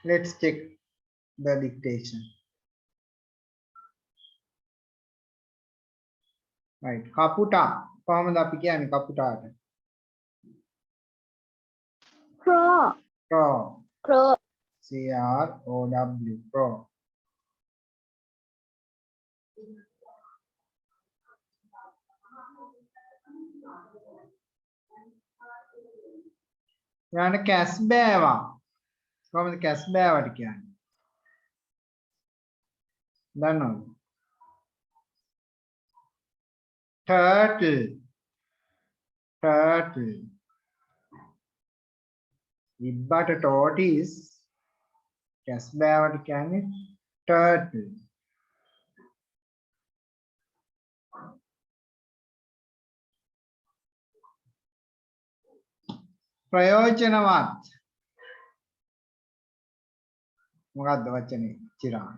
Let's check the dictation. Right. Kaputa. කොහොමද අපි කියන්නේ කපුටාට? Crow. Crow. Crow. C-R-O-W. Crow. ඊළඟ කැස් බෑවා. කොහොමද කැස් බෑවට කියන්නේ? දන්නවද? Turtle. Turtle. ඉබ්බට tortoise. කැස් බෑවට කියන්නේ turtle. ප්‍රයෝජනවත්. මොකක්ද වචනේ චිරාන?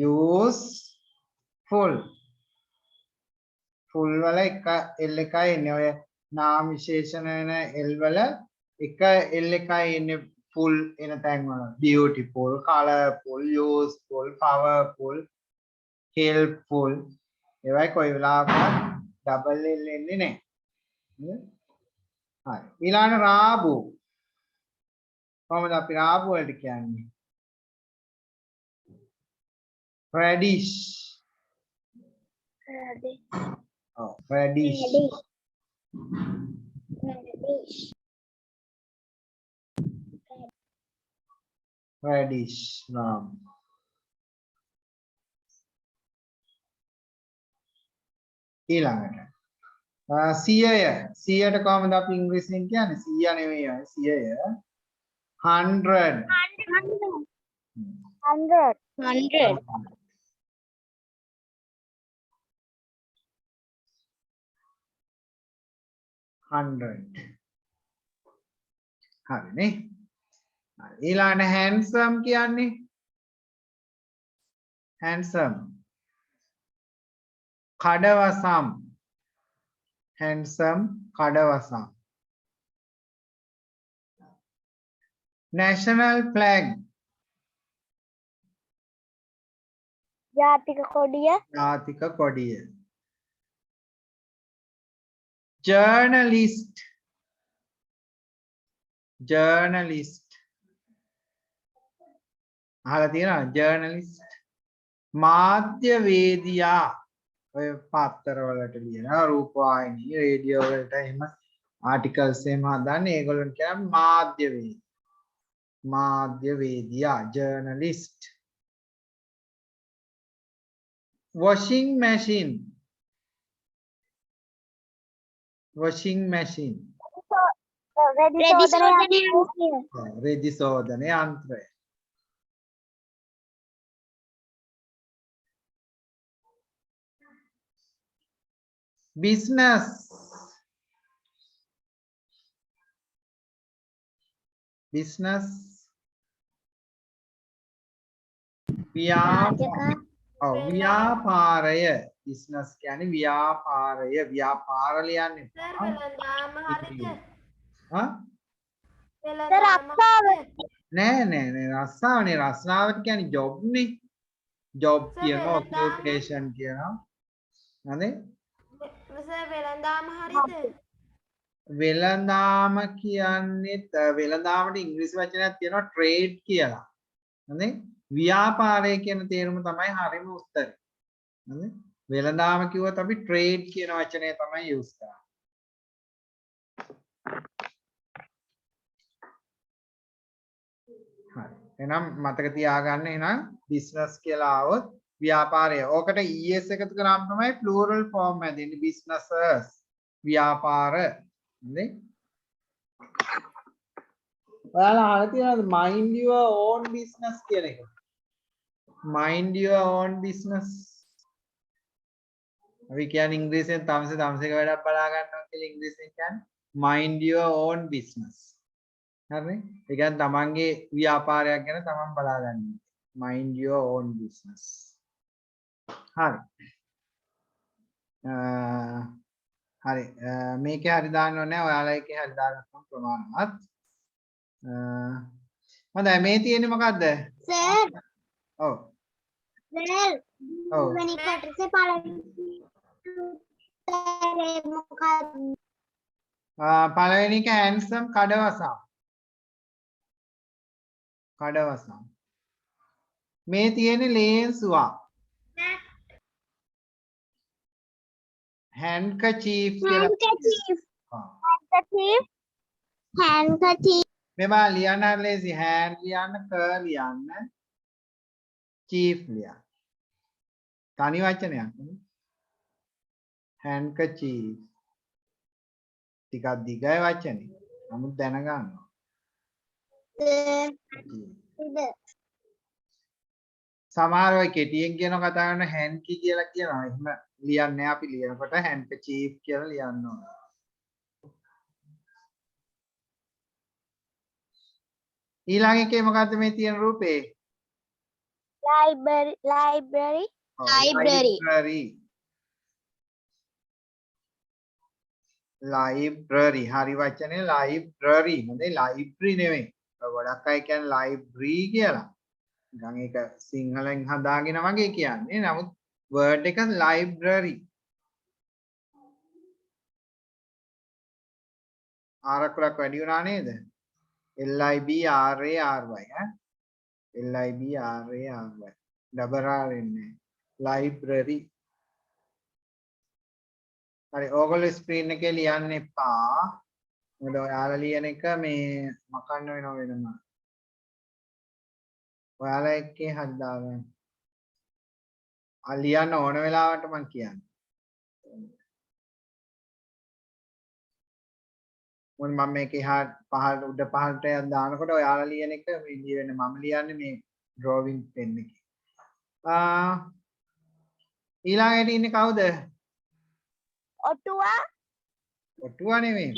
useful. full වල එක l එකයි එන්නේ. ඔය නාම විශේෂණ වෙන l වල එක l එකයි එන්නේ full එන තැන් වල. beautiful, colorful, useful, powerful, helpful. ඒවයි කොයි වෙලාවකවත් double l එන්නේ නැහැ. හරි. ඊළඟ රාබු. කොහොමද අපි රාබු වලට කියන්නේ? radish. Oh, radish. Radish. Raabu. ඊළඟට 100ට කොහොමද අපි ඉංග්‍රීසියෙන් කියන්නේ? 100 නෙවෙයි 100. 100. 100. හරිනේ. ඊළඟ handsome කියන්නේ? handsome. කඩවසම්. handsome කඩවසම්. national flag. ජාතික කොඩිය. ජාතික කොඩිය. journalist. journalist. අහලා තියෙනවද journalist? මාධ්‍යවේදියා. ඔය පත්තර වලට ලියනවා, රූපවාහිනී, රේඩියෝ වලට එහෙම ආටිකල්ස් එහෙම හදන්නේ ඒගොල්ලන් කියන්නේ මාධ්‍යවේදී. මාධ්‍යවේදියා journalist. washing machine. washing machine. රෙදි සෝදන යන්ත්‍රය. business. business. ව්‍යාපාරය. business කියන්නේ ව්‍යාපාරය. ව්‍යාපාර ලියන්නේ. නෑ රස්සාවනේ. රස්සාවට කියන්නේ job නේ. job කියනවා, occupation කියනවා. හරි? වෙළඳාම කියන්නේත් වෙළඳාමට ඉංග්‍රීසි වචනයක් තියෙනවා trade කියලා. හරි? ව්‍යාපාරය කියන තේරුම තමයි හරිම උත්තරේ. හරි? වෙළඳාම කිව්වොත් අපි trade කියන වචනය තමයි use කරන්නේ. හරි. එහෙනම් මතක තියාගන්න එහෙනම් business කියලා આવොත් ව්‍යාපාරය. ඕකට es එකතු කරාම තමයි plural form හැදෙන්නේ. businesses. ව්‍යාපාර. හරි? ඔයාලා අහලා තියෙනවද mind your own business කියන එක? mind your own business. අපි කියන්නේ ඉංග්‍රීසියෙන් තමසක වැඩක් බලා ගන්නවා කියලා ඉංග්‍රීසියෙන් කියන්නේ mind your own business. හරිනේ? ඒ කියන්නේ තමන්ගේ ව්‍යාපාරයක් ගැන තමන් බලා ගන්න. mind your own business. හරි. හරි මේකේ හරි දාන්න ඕනේ. ඔයාලා එකේ හරි දාගන්න ප්‍රමාණවත්. හොඳයි මේ තියෙන්නේ මොකද්ද? සර් ඔව්. සර් ඔව්. වෙනි කොටසේ පළවෙනි උත්තරේ මොකක්ද? පළවෙනි එක handsome කඩවසම්. කඩවසම්. මේ තියෙන්නේ ලේන්සුවක්. handkerchief කියලා. handkerchief ආ. handkerchief මේවා ලියන්න ලේසි hand ලියන්න ක ලියන්න chief ලියන්න. තනි වචනයක් නේ. handkerchief. ටිකක් දිගයි වචනේ. නමුත් දැනගන්න. සමහර අය කෙටියෙන් කියන කතා කරන hanky කියලා කියනවා. එහෙම ලියන්නේ අපි ලියනකොට handkerchief කියලා ලියන්න ඕන. ඊළඟ එකේ මොකද්ද මේ තියෙන රූපේ? library library හරි වචනේ library නෙවෙයි library නෙවෙයි. ගොඩක් අය කියන්නේ library කියලා. නිකන් ඒක සිංහලෙන් හදාගෙන වගේ කියන්නේ. නමුත් word එක library. ආරක්කුලක් වැඩි වුණා නේද? LIBRARY ඈ LIBRARY ඩබල් ආර් එන්නේ library. හරි ඕගොල්ලෝ ස්ක්‍රීන් එකේ ලියන්න එපා. මොකද ඔයාලා ලියන එක මේ මකන්න වෙනව වෙනම. ඔයාලා එක්කේ හරි දාගන්න. ලියන්න ඕන වෙලාවට මම කියන්නේ. මොන මම මේක එහා පහළ උඩ පහළට දානකොට ඔයාලා ලියන එක මේ ලියන්නේ මම ලියන්නේ මේ drawing pen එකේ. ඊළඟට ඉන්නේ කවුද? ඔටුවා ඔටුවා නෙමෙයි.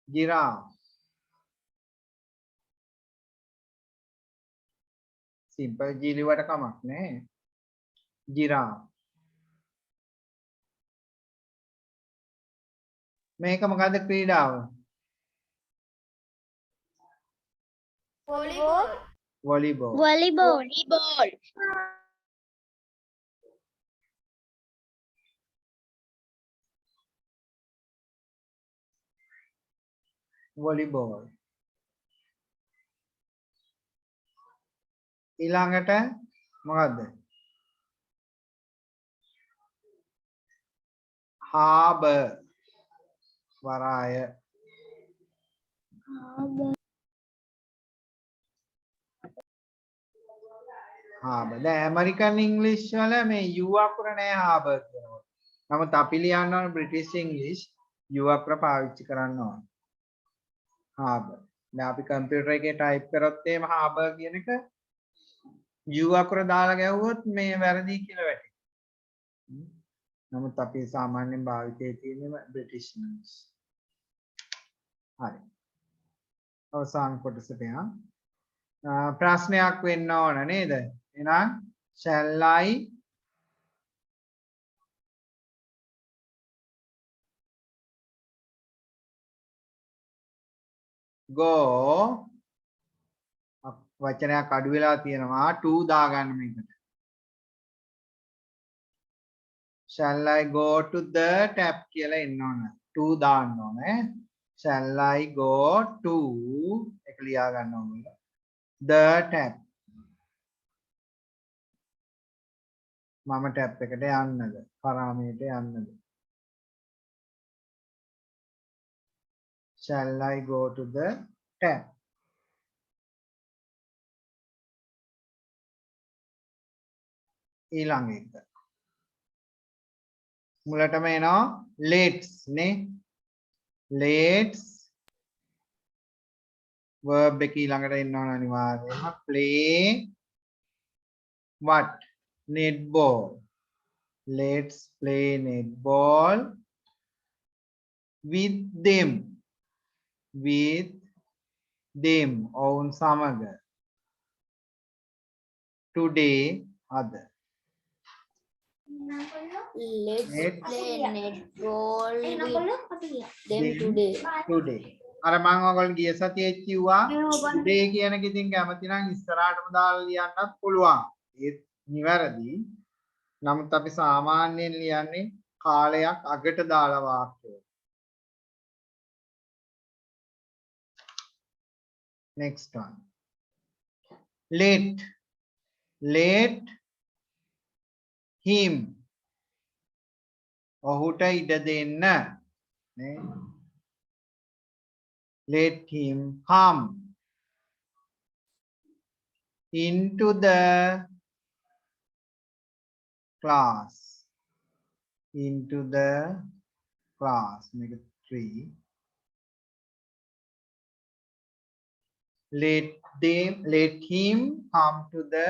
Giraffe. Simple G ලිවට කමක් නැහැ. Giraffe. මේක මොකද්ද ක්‍රීඩාව? Volleyball. Volleyball. ඊළඟට මොකද්ද? Harbour. වරාය. harbour. දැන් ඇමරිකන් ඉංග්‍රීසි වල මේ U අකුර නෑ harbour කියනකොට. නමුත් අපි ලියන්න ඕන බ්‍රිටිෂ් ඉංග්‍රීසි U අකුර පාවිච්චි කරන්න ඕන. harbour. දැන් අපි කම්පියුටර් එකේ ටයිප් කරොත් එහෙම harbour කියන එක U අකුර දාලා ගැහුවොත් මේ වැරදි කියලා වැටෙනවා. නමුත් අපි සාමාන්‍යයෙන් භාවිතයේ තියෙන බ්‍රිටිෂ් ඉංග්‍රීසි. හරි. අවසාන කොටසට යන්න. ප්‍රශ්නයක් වෙන්න ඕන නේද? එහෙනම් shall I go වචනයක් අඩු වෙලා තියෙනවා to දාගන්න මේකට. shall I go to the tap කියලා එන්න ඕන. to දාන්න ඕනේ. shall I go to එක ලියා ගන්න ඕනේ. the tap මම ටැප් එකට යන්නද? පරාමයට යන්නද? shall I go to the tap? ඊළඟ එක. මුලටම එනවා let's නේ. let's verb එක ඊළඟට එන්න ඕන අනිවාර්යයෙන්ම play what? netball. let's play netball with them. with them ඔවුන් සමග. today අද. Let's Let's play netball with them them today. today. අර මම ඔයගොල්ලෝ ගිය සතියේ කිව්වා today කියන එක ඉතින් කැමති නම් ඉස්සරහටම දාලා ලියන්නත් පුළුවන්. ඒත් නිවැරදි. නමුත් අපි සාමාන්‍යයෙන් ලියන්නේ කාලයක් අගට දාලා වාක්‍යය. Next one. Let him. ඔහුට ඉඩ දෙන්න. නේ? Let him come into the class. Into the class. Make it 3. Let him come to the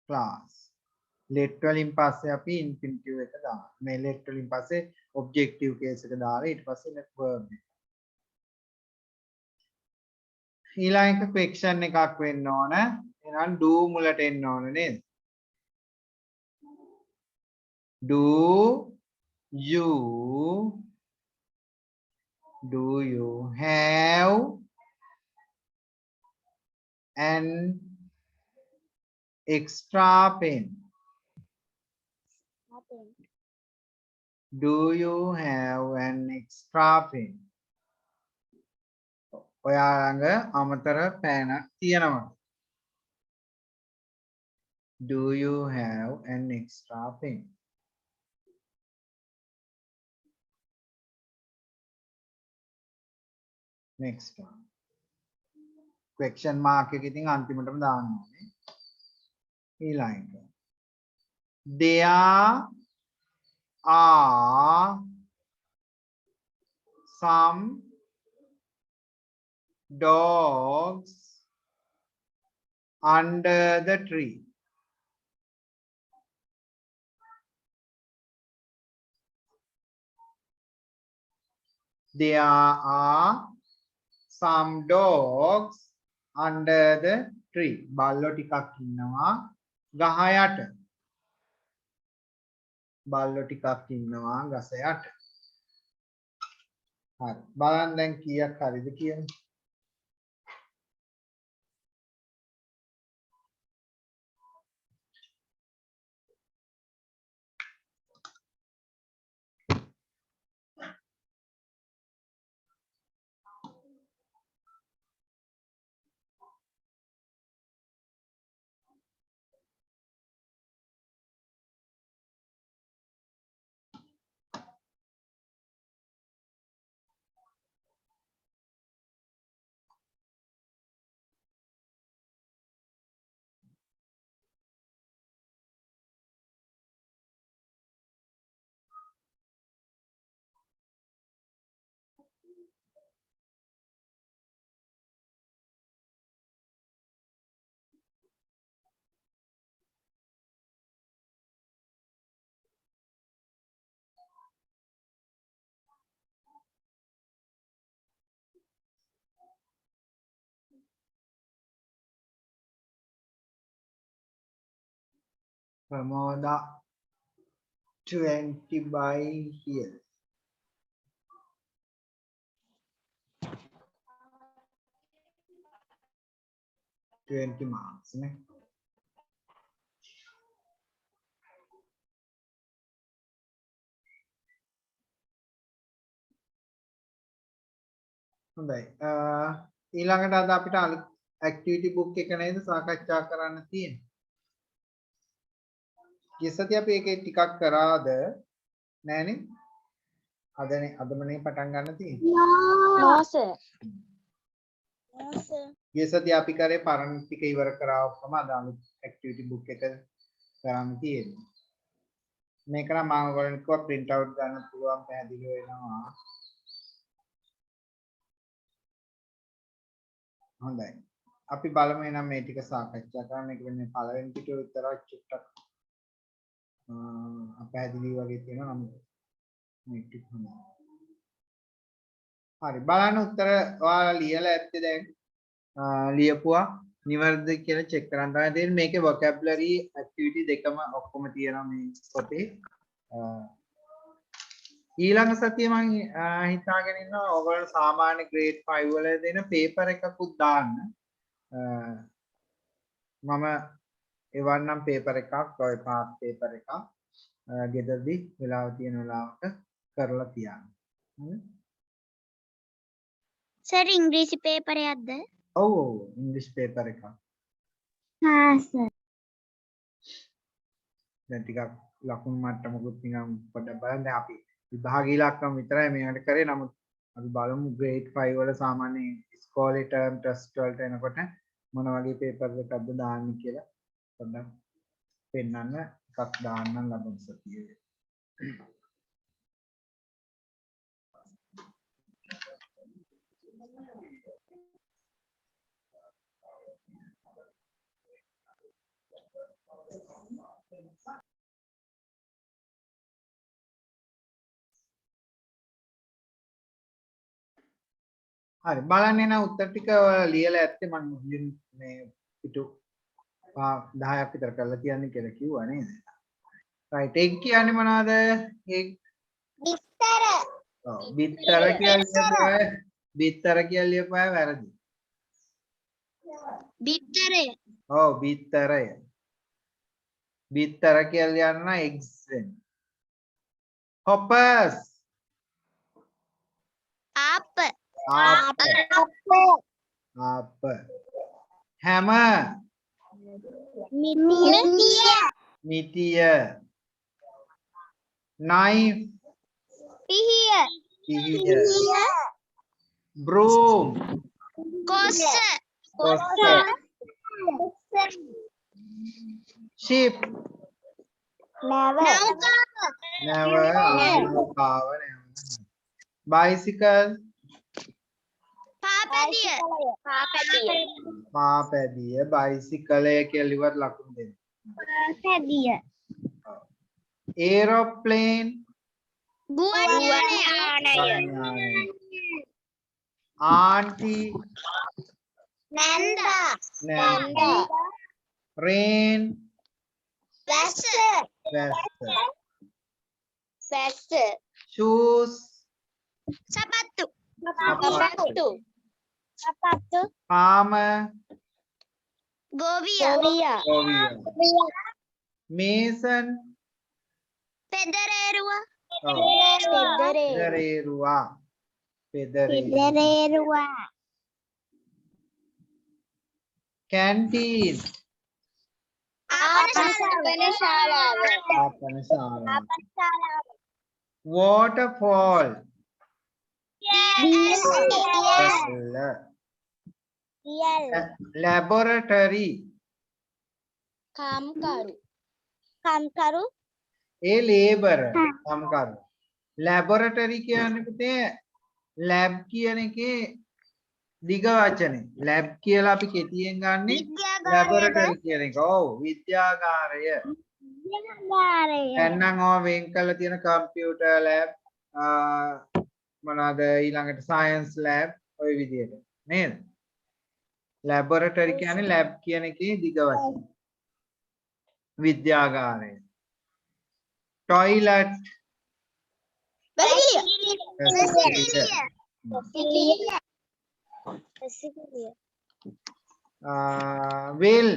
class. let වලින් පස්සේ අපි infinitive එක දානවා. මේ let වලින් පස්සේ objective case එක දාලා ඊට පස්සේ let verb එක. ඊළඟ එක question එකක් වෙන්න ඕන. එහෙනම් do මුලට එන්න ඕන නේද? Do you have an extra pen? Do you have an extra pen? ඔයාලඟ අමතර පෑනක් තියෙනවද? Do you have an extra pen? Next one. Question mark එක ඉතින් අන්තිමටම දාන්න ඕනේ. ඊළඟ එක. There are some dogs under the tree. There are some dogs under the tree. බල්ලෝ ටිකක් ඉන්නවා ගහ යට. බල්ලෝ ටිකක් ඉන්නවා ගස යට. හරි. බලන්න දැන් කීයක් හරිද කියලා. Pramoda 20 by here. marks නේ. හොඳයි. ඊළඟට අද අපිට අලුත් activity book එක නේද සාකච්ඡා කරන්න තියෙන්නේ. ඊසතිය අපි ඒකේ ටිකක් කරාද නෑනේ? අදමනේ පටන් ගන්න තියෙන්නේ. No, sir. ඊසතිය අපි කරේ පරණ ටික ඉවර කරා ඔක්කොම අද අලුත් activity book එක කරන්න තියෙන්නේ. මේක නම් මම ඔයගොල්ලන්ට කිව්වා print out ගන්න පුළුවන් පැහැදිලි වෙනවා. හොඳයි. අපි බලමු එහෙනම් මේ ටික සාකච්ඡා කරන්න. ඒක වෙන්නේ පළවෙනි පිටුව විතරක් චුට්ටක් අපහැදිලි වගේ තියෙනවා නම් මේක ටික හොඳයි. හරි බලන්න උත්තර ඔයාලා ලියලා ඇත්තේ දැන් ලියපුවා නිවැරදිද කියලා check කරන්න තමයි තියෙන්නේ. මේකේ vocabulary activity දෙකම ඔක්කොම තියෙනවා මේ පොතේ. ඊළඟ සතියේ මම හිතාගෙන ඉන්නවා ඔයගොල්ලෝ සාමාන්‍ය grade 5 වල දෙන paper එකකුත් දාන්න. මම එවන්නම් paper එකක් ඔය pass paper එකක් ගෙදරදී වෙලාව තියෙන වෙලාවක කරලා තියන්න. හරි? සර් ඉංග්‍රීසි පේපර් එකක්ද? ඔව් ඔව් ඉංග්‍රීසි paper එකක්. හා සර්. දැන් ටිකක් ලකුණු මට්ටමකුත් නිකන් පොඩ්ඩක් බලන්න. දැන් අපි විභාග ඉලක්කම් විතරයි මේකට කරේ. නමුත් අපි බලමු grade 5 වල සාමාන්‍ය ඉස්කෝලේ term test වලට එනකොට මොන වගේ paper එකක්ද දාන්නේ කියලා පොඩ්ඩක් පෙන්නන්න එකක් දාන්නම් ලබන සතියේ. හරි බලන්න එන උත්තර ටික ලියලා ඇත්තේ මම මේ පිටු 10ක් විතර කරලා තියන්නේ කියලා කිව්වා නේද? right egg කියන්නේ මොනවද? egg බිත්තර. ඔව් බිත්තර කියන්නේ බිත්තර කියලා ලියපුවා වැරදි. බිත්තරය. ඔව් බිත්තරය. බිත්තර කියලා ලියන්න eggs වෙන. hoppers ආප. ආප. hammer මිටිය. මිටිය. knife පිහිය. පිහිය. broom කොස්ස. කොස්ස. ship නෞකාව. bicycle පාපැදිය. පාපැදිය. bicycle කියලා ලිව්වත් ලකුණු දෙන්න. පාපැදිය. aeroplane ගුවන් යානය. auntie නැන්දා. rain වැස්ස. වැස්ස. shoes සපත්තු. සපත්තු farmer ගොවිය. mason පෙදරේරුව. පෙදරේරුවා. canteen ආපනශාලාව. waterfall laboratory කම්කරු ඒ labor කම්කරු. laboratory කියන්නේ පුතේ lab කියන එකේ දිග වචනේ. lab කියලා අපි කෙටියෙන් ගන්නෙ laboratory කියන එක. ඔව් විද්‍යාගාරය. එන්නම් ඔය වෙන් කරලා තියෙන computer lab මොනවාද ඊළඟට science lab ඔය විදිහට නේද? laboratory කියන්නේ lab කියන එකේ දිග වචන. විද්‍යාගාරය. toilet well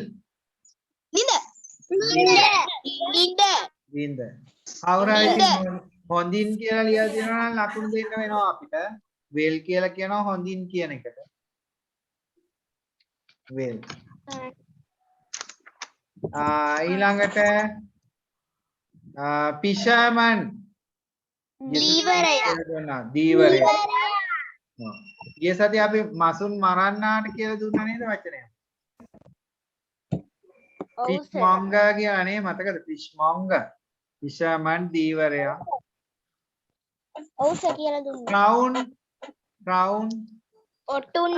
විඳ. හොඳින් කියලා ලියලා තියෙනවා නම් ලකුණු දෙන්න වෙනවා අපිට. well කියලා කියනවා හොඳින් කියන එකට. well. ඊළඟට fisherman දීවරය. ගිය සතියේ අපි මසුන් මරන්නාට කියලා දුන්නා නේද වචනය? fishmonger කියලා නේ මතකද? fishmonger. fisherman දීවරයා. ඔව්ස කියලා දුන්නා. crown ඔටුන්න.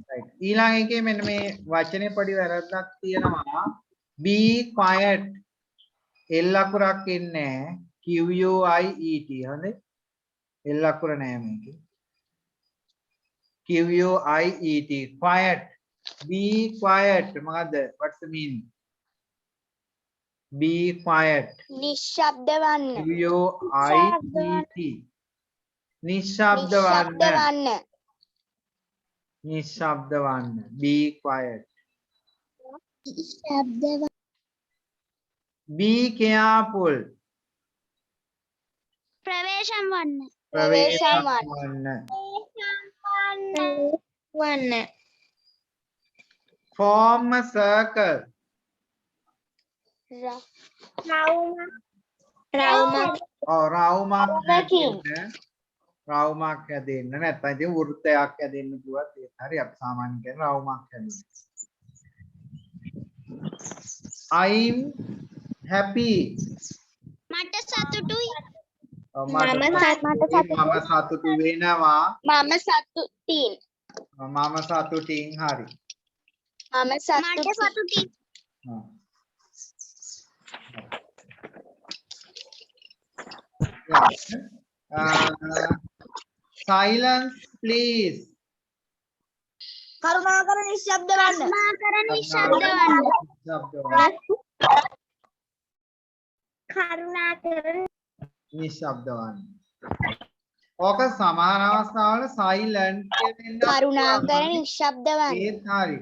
right. ඊළඟ එකේ මෙන්න මේ වචනේ පොඩි වැරද්දක් තියෙනවා. be quiet. L අකුරක් ඉන්නේ QUIET. හරිද? L අකුර නෑ මේකේ. Quiet. Quiet. Be quiet. What's the meaning? Be quiet. නිශ්ශබ්ද වන්න. Quiet. නිශ්ශබ්ද නිශ්ශබ්ද වන්න. වන්න. නිශ්ශබ්ද වන්න. Be quiet. නිශ්ශබ්ද වන්න. Be careful. ප්‍රවේශම් වන්න. ප්‍රවේශම් වන්න. වන්න. Form a circle. රවුමක්. රවුමක් රවුමකින්. හැදෙන්න. රවුමක් හැදෙන්න නැත්නම් ඉතින් වෘත්තයක් හැදෙන්න කිව්වත් ඒක හරි අපි සාමාන්‍යයෙන් කියන රවුමක් හැදෙන්න. I'm happy. මට සතුටුයි. මම සතුටු වෙනවා. මම සතුටින්. මම සතුටින් හරි. මම මට සතුටුයි. Silence please. කරුණාකර නිශ්ශබ්ද වන්න. කරුණාකර නිශ්ශබ්ද වන්න. කරුණාකර නිශ්ශබ්ද වන්න. ඕක සමහර අවස්ථාවල silent කරුණාකර නිශ්ශබ්ද වන්න. ඒත් හරි.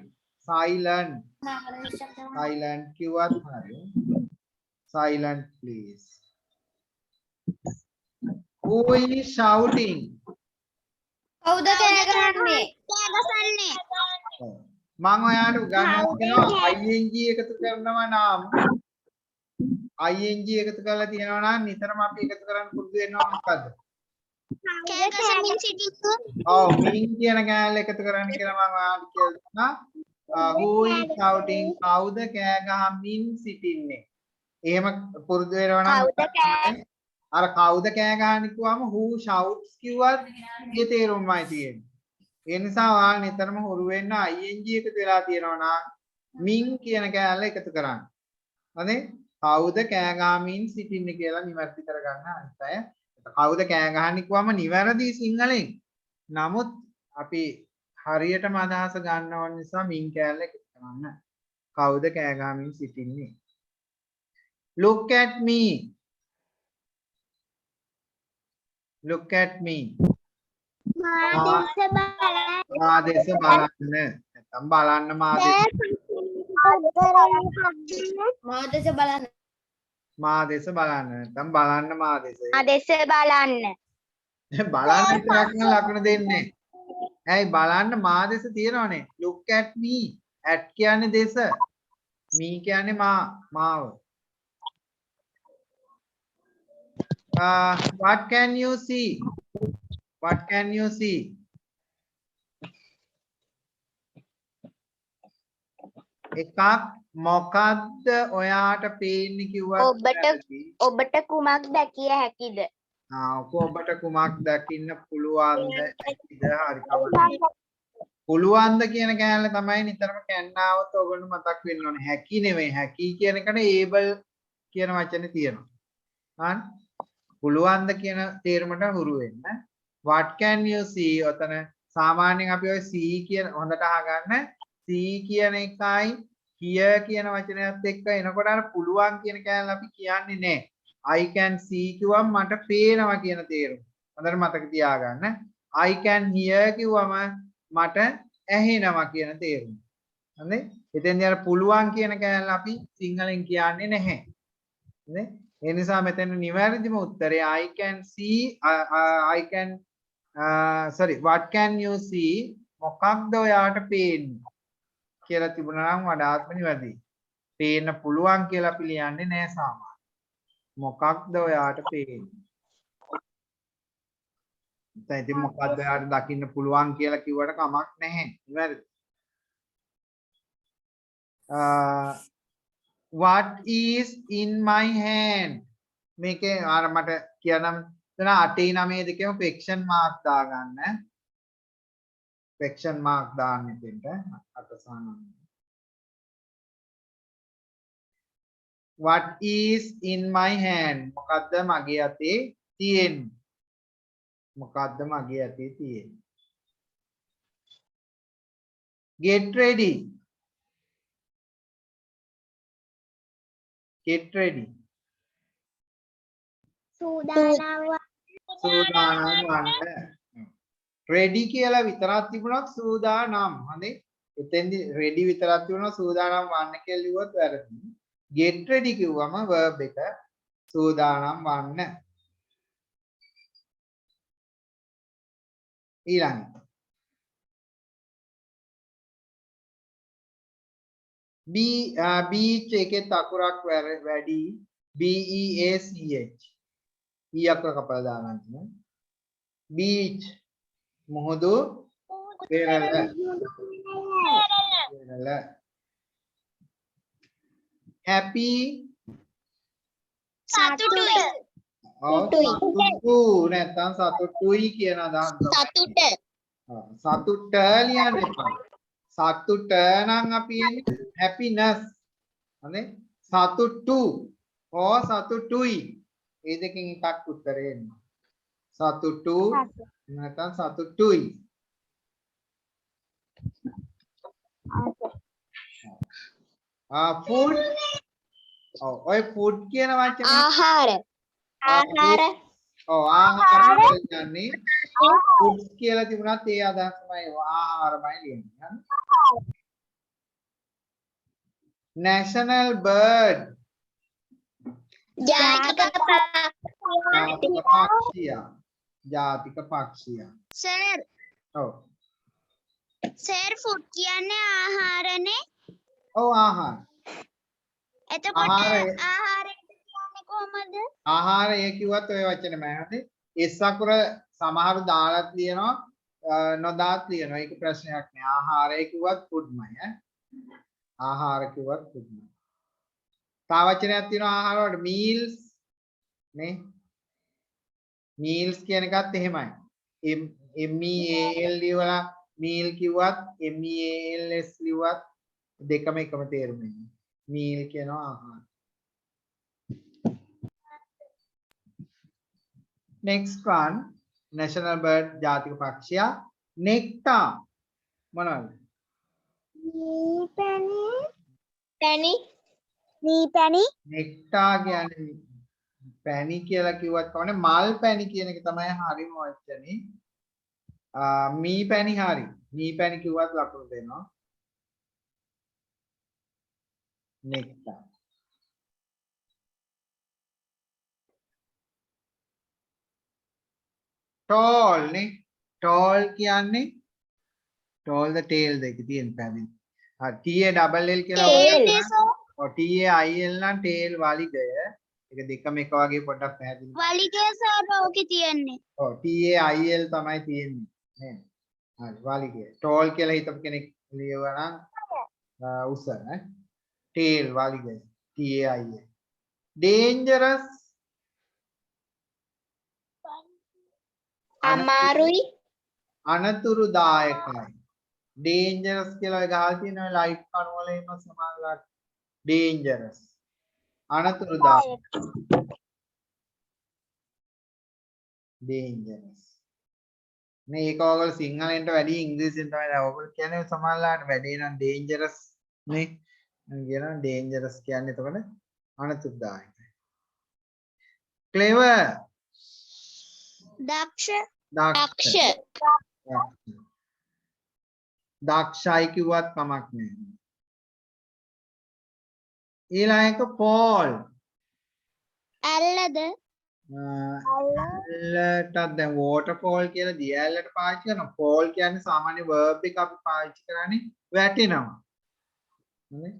silent කිව්වත් හරි. silent please. Who is shouting? කවුද කෑ ගහන්නේ? කෑ ගසන්නේ. මම ඔයාලට උගන්වනවා ing එකතු කරනවා නම් ing එකතු කරලා තියෙනවා නම් නිතරම අපි එකතු කරන්න පුරුදු වෙනවා මොකද්ද? කෑ ගසමින් සිටින්න. ඔව් මින් කියන කෑල්ල එකතු කරන්න කියලා මම ඔයාලට කියනවා. Who is shouting? කවුද කෑ ගහමින් සිටින්නේ? එහෙම පුරුදු වෙනවා නම් අර කවුද කෑ ගහන්නේ කිව්වම who shouts කිව්වත් ඒ තේරුමයි තියෙන්නේ. ඒ නිසා ඔයාලා නිතරම හුරු වෙන්න ing එකතු වෙලා තියෙනවා නම් මින් කියන කෑල්ල එකතු කරන්න. හරි? කවුද කෑ ගහමින් සිටින්නේ කියලා නිවැරදි කරගන්න අනිත් අය. කවුද කෑ ගහන්නේ කිව්වම නිවැරදි සිංහලෙන්. නමුත් අපි හරියටම අදහස ගන්න ඕන නිසා මින් කෑල්ල එකතු කරන්න. කවුද කෑ ගහමින් සිටින්නේ? Look at me. Look at me. මා දෙස බලන්න. නැත්නම් බලන්න මා දෙස. මා දෙස බලන්න. මා දෙස බලන්න. නැත්නම් බලන්න මා දෙස. මා දෙස බලන්න. බලන්න විතරක් නම් ලකුණ දෙන්නේ. ඇයි බලන්න මා දෙස තියෙනවනේ. Look at me. at කියන්නේ දෙස. me කියන්නේ මාව. What can you see? What can you see? එකක් මොකද්ද ඔයාට පේන්නේ කිව්වත් ඔබට කුමක් දැකිය හැකිද? ඔබට කුමක් දකින්න පුළුවන්ද? ඇයිද? හරි කමක්. පුළුවන්ද කියන කෑල්ල තමයි නිතරම කැන්නාවොත් ඔයගොල්ලෝ මතක් වෙන්න ඕනේ. හැකි නෙවෙයි. හැකි කියන එකට able කියන වචනේ තියෙනවා. හරි? පුළුවන්ද කියන තේරුමට හුරු වෙන්න. What can you see? ඔතන සාමාන්‍යයෙන් අපි ඔය see කියන හොඳට අහගන්න. see කියන එකයි here කියන වචනයත් එක්ක එනකොට අර පුළුවන් කියන කෑල්ල අපි කියන්නේ නැහැ. I can see කිව්වම මට පේනවා කියන තේරුම. හොඳට මතක තියාගන්න. I can hear කිව්වම මට ඇහෙනවා කියන තේරුම. හරි? එතෙන්දී අර පුළුවන් කියන කෑල්ල අපි සිංහලෙන් කියන්නේ නැහැ. හරි? ඒ නිසා මෙතන නිවැරදිම උත්තරය I can see what can you see මොකක්ද ඔයාට පේන්නේ කියලා තිබුණා නම් වඩාත්ම නිවැරදි. පේන්න පුළුවන් කියලා අපි ලියන්නේ නැහැ සාමාන්‍යයෙන්. මොකක්ද ඔයාට පේන්නේ? දැන් ඉතින් මොකක්ද ඔයාට දකින්න පුළුවන් කියලා කිව්වට කමක් නැහැ. නිවැරදි. What is in my hand? මේකේ අර මට කියනම් එතන 8 9 දෙකේම ෆ්‍රැක්ෂන් මාක් දාගන්න. ෆ්‍රැක්ෂන් මාක් දාන්න ඉතින්ට අතසානන්න. What is in my hand? මොකද්ද මගේ අතේ තියෙන්නේ? මොකද්ද මගේ අතේ තියෙන්නේ? get ready. Get ready. සූදානම් සූදානම් වන්න. ready කියලා විතරක් තිබුණොත් සූදානම්. හරි. එතෙන්දි ready විතරක් තිබුණොත් සූදානම් වන්න කියලා ලිව්වොත් වැරදි. get ready කිව්වම verb එක සූදානම් වන්න. ඊළඟ beach එකේ අකුරක් වැඩි beach ඊ අකුර කපලා දාගන්න තියෙනවා beach මොහොදු වෙරළ happy සතුටුයි සතුටු නැත්නම් සතුටුයි කියන අදහස සතුට සතුට ලියන්න එපා සතුට නම් අපි එන්නේ happiness හරි සතුටු ඕ සතුටුයි ඒ දෙකෙන් එකක් උත්තරේ එන්න සතුටු නැත්නම් සතුටුයි food ඔය food කියන වචනේ ආහාර ආහාර කියන්නේ food කියලා තිබුණත් ඒ අදහසමයි ආහාරමයි ලියන්නේ national bird ජාතික ජාතික පක්ෂිය සර් ඔව් සර් ෆුඩ් කියන්නේ ආහාරනේ ඔව් ආහාර එතකොට ආහාරය. ආහාරයට කියන්නේ කොහමද ආහාරය කිව්වත් ඔය වචනේම හරි එස් අකුර සමහරු දාලත් ලියනවා නොදාත් ලියනවා ඒක ප්‍රශ්නයක් නෑ ආහාරය කිව්වත් ෆුඩ්මයි ආහාර කිව්වත් ෆුඩ්මයි තව වචනයක් තියෙනවා ආහාර වලට meals නේ meals කියන එකත් එහෙමයි meal ලියවලා meal කිව්වත් meals ලියුවත් දෙකම එකම තේරුම එන්නේ meal කියනවා ආහාර next one national bird ජාතික පක්ෂිය nectar මොනවද පැණි nectar කියන්නේ පැණි කියලා කිව්වත් කවන්නේ මල් පැණි කියන එක තමයි හරිම වචනේ මී පැණි හරි මී පැණි කිව්වත් ලකුණු දෙනවා nectar tall නේ tall කියන්නේ tall the tail දෙක තියෙන පැමිණ හරි ta double l කියලා ඔව් ta il නම් tail වලිගය ඒක දෙකම එක වගේ පොඩ්ඩක් පැහැදිලි වලිගේ සර් ඕකේ තියෙන්නේ ඔව් ta il තමයි තියෙන්නේ නේද හරි වලිගය tall කියලා හිතපු කෙනෙක් ලියවනම් උස නේ tail වලිගය ta il dangerous අමාරුයි අනතුරුදායකයි dangerous කියලා ඔය ගහලා තියෙන ඔය ලයිට් කණු වල එන සමානලාට dangerous අනතුරුදායක dangerous මේ ඒක ඔයගොල්ලෝ සිංහලෙන්ට වැඩි ඉංග්‍රීසියෙන් තමයි ඔයගොල්ලෝ කියන්නේ සමානලාට වැඩි නම් dangerous නේ මම කියනවා dangerous කියන්නේ එතකොට අනතුරුදායකයි clever දක්ෂ දක්ෂයි කිව්වත් කමක් නැහැ. ඊළඟ එක fall. ඇල්ලද ඇල්ලටත් දැන් waterfall කියලා දිය ඇල්ලට පාවිච්චි කරනවා. fall කියන්නේ සාමාන්‍ය verb එක අපි පාවිච්චි කරන්නේ වැටෙනවා. හරි?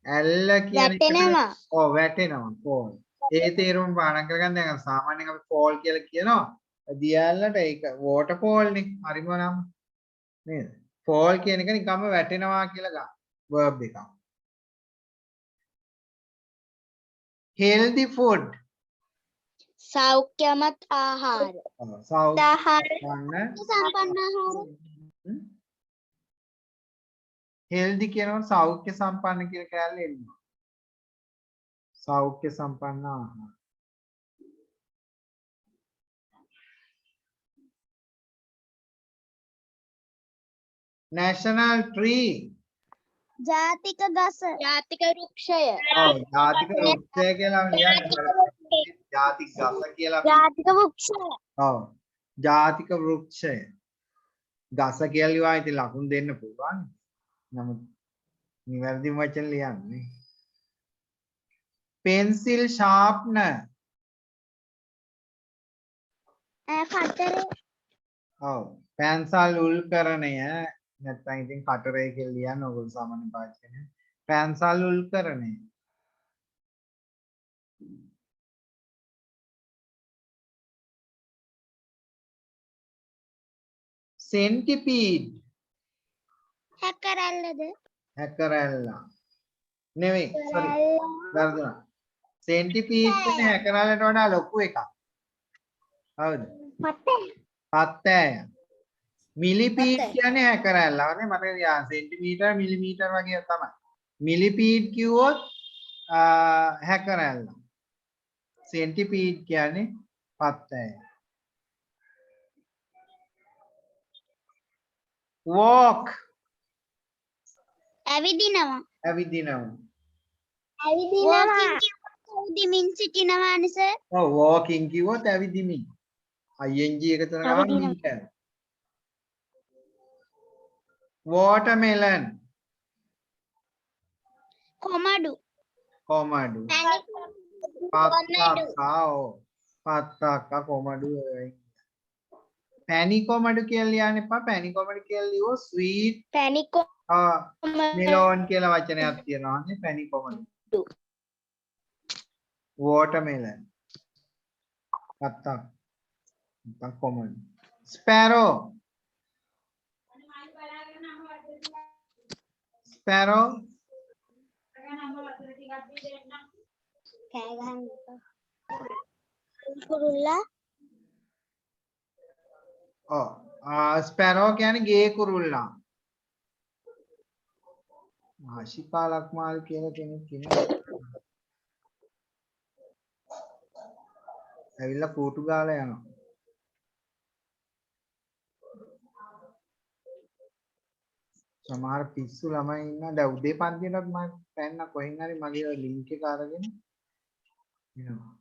ඇල්ල කියන්නේ ඔව් වැටෙනවා fall. ඒ තේරුම පාඩම් කරගන්න දැන් සාමාන්‍යයෙන් අපි fall කියලා කියනවා. දිය ඇල්ලට ඒක waterfall නේ. හරිම නම. නේද? fall කියන එක නිකම්ම වැටෙනවා කියලා ගන්න verb එකක් healthy food සෞඛ්‍යමත් ආහාර සම්පන්න ආහාර healthy කියනකොට සෞඛ්‍ය සම්පන්න කියන කැලේ එනවා සෞඛ්‍ය සම්පන්න ආහාර national tree ජාතික ගස. ජාතික වෘක්ෂය. ඔව් ජාතික වෘක්ෂය කියලා ලියන්න ජාතික ගස කියලා ජාතික වෘක්ෂය. ඔව් ජාතික වෘක්ෂය ගස කියලා ලියවා ඉතින් ලකුණු දෙන්න පුළුවන් නමුත් නිවැරදි වචන ලියන්නේ pencil sharpener කතරේ. ඔව් පැන්සල් උල්කරණය නැත්නම් ඉතින් කටරේ කියලා ලියන්න ඕගොල්ලෝ සාමාන්‍ය භාෂාවෙන් පැන්සල් උල්කරණය centipede හැකරැල්ලද. හැකරැල්ලා නෙවෙයි sorry වැරදුනා centipede කියන්නේ හැකරැල්ලට වඩා ලොකු එකක් හවුද පත්තෑය මිලිපීඩ් කියන්නේ හැකරැල්ලා වගේ මට සෙන්ටිමීටර් මිලිමීටර් වගේ තමයි මිලිපීඩ් කිව්වොත් හැකරැල්ලා සෙන්ටිපීඩ් කියන්නේ පත්තෑය walk ඇවිදිනවා. ඇවිදිනවා ඇවිදිමින් සිටිනවා නිස. ඔව් walking කිව්වොත් ඇවිදිමින් ing එකතන ගාන මීටර watermelon කොමඩු. කොමඩු පත්තක්කා කොමඩු පැණි කොමඩු කියලා ලියන්න එපා පැණි කොමඩු කියලා ලියුවොත් sweet පැණිකෝ මෙලෝන් කියලා වචනයක් තියෙනවා නේ පැණි කොමඩු watermelon පත්තක් කොමඩු sparrow sparrow කෑ ගහන්න එපා. කුරුල්ලා. ස්පැරෝ කියන්නේ ගේ කුරුල්ලා ආශිකා ලක්මාල් කියන කෙනෙක් ඉන්නවා ඇවිල්ලා කෝටු ගාලා යනවා සමහර පිස්සු ළමයි ඉන්නවා දැන් උදේ පන්තියටත් මම පැන්න කොහෙන් හරි මගේ ලින්ක් එක අරගෙන එනවා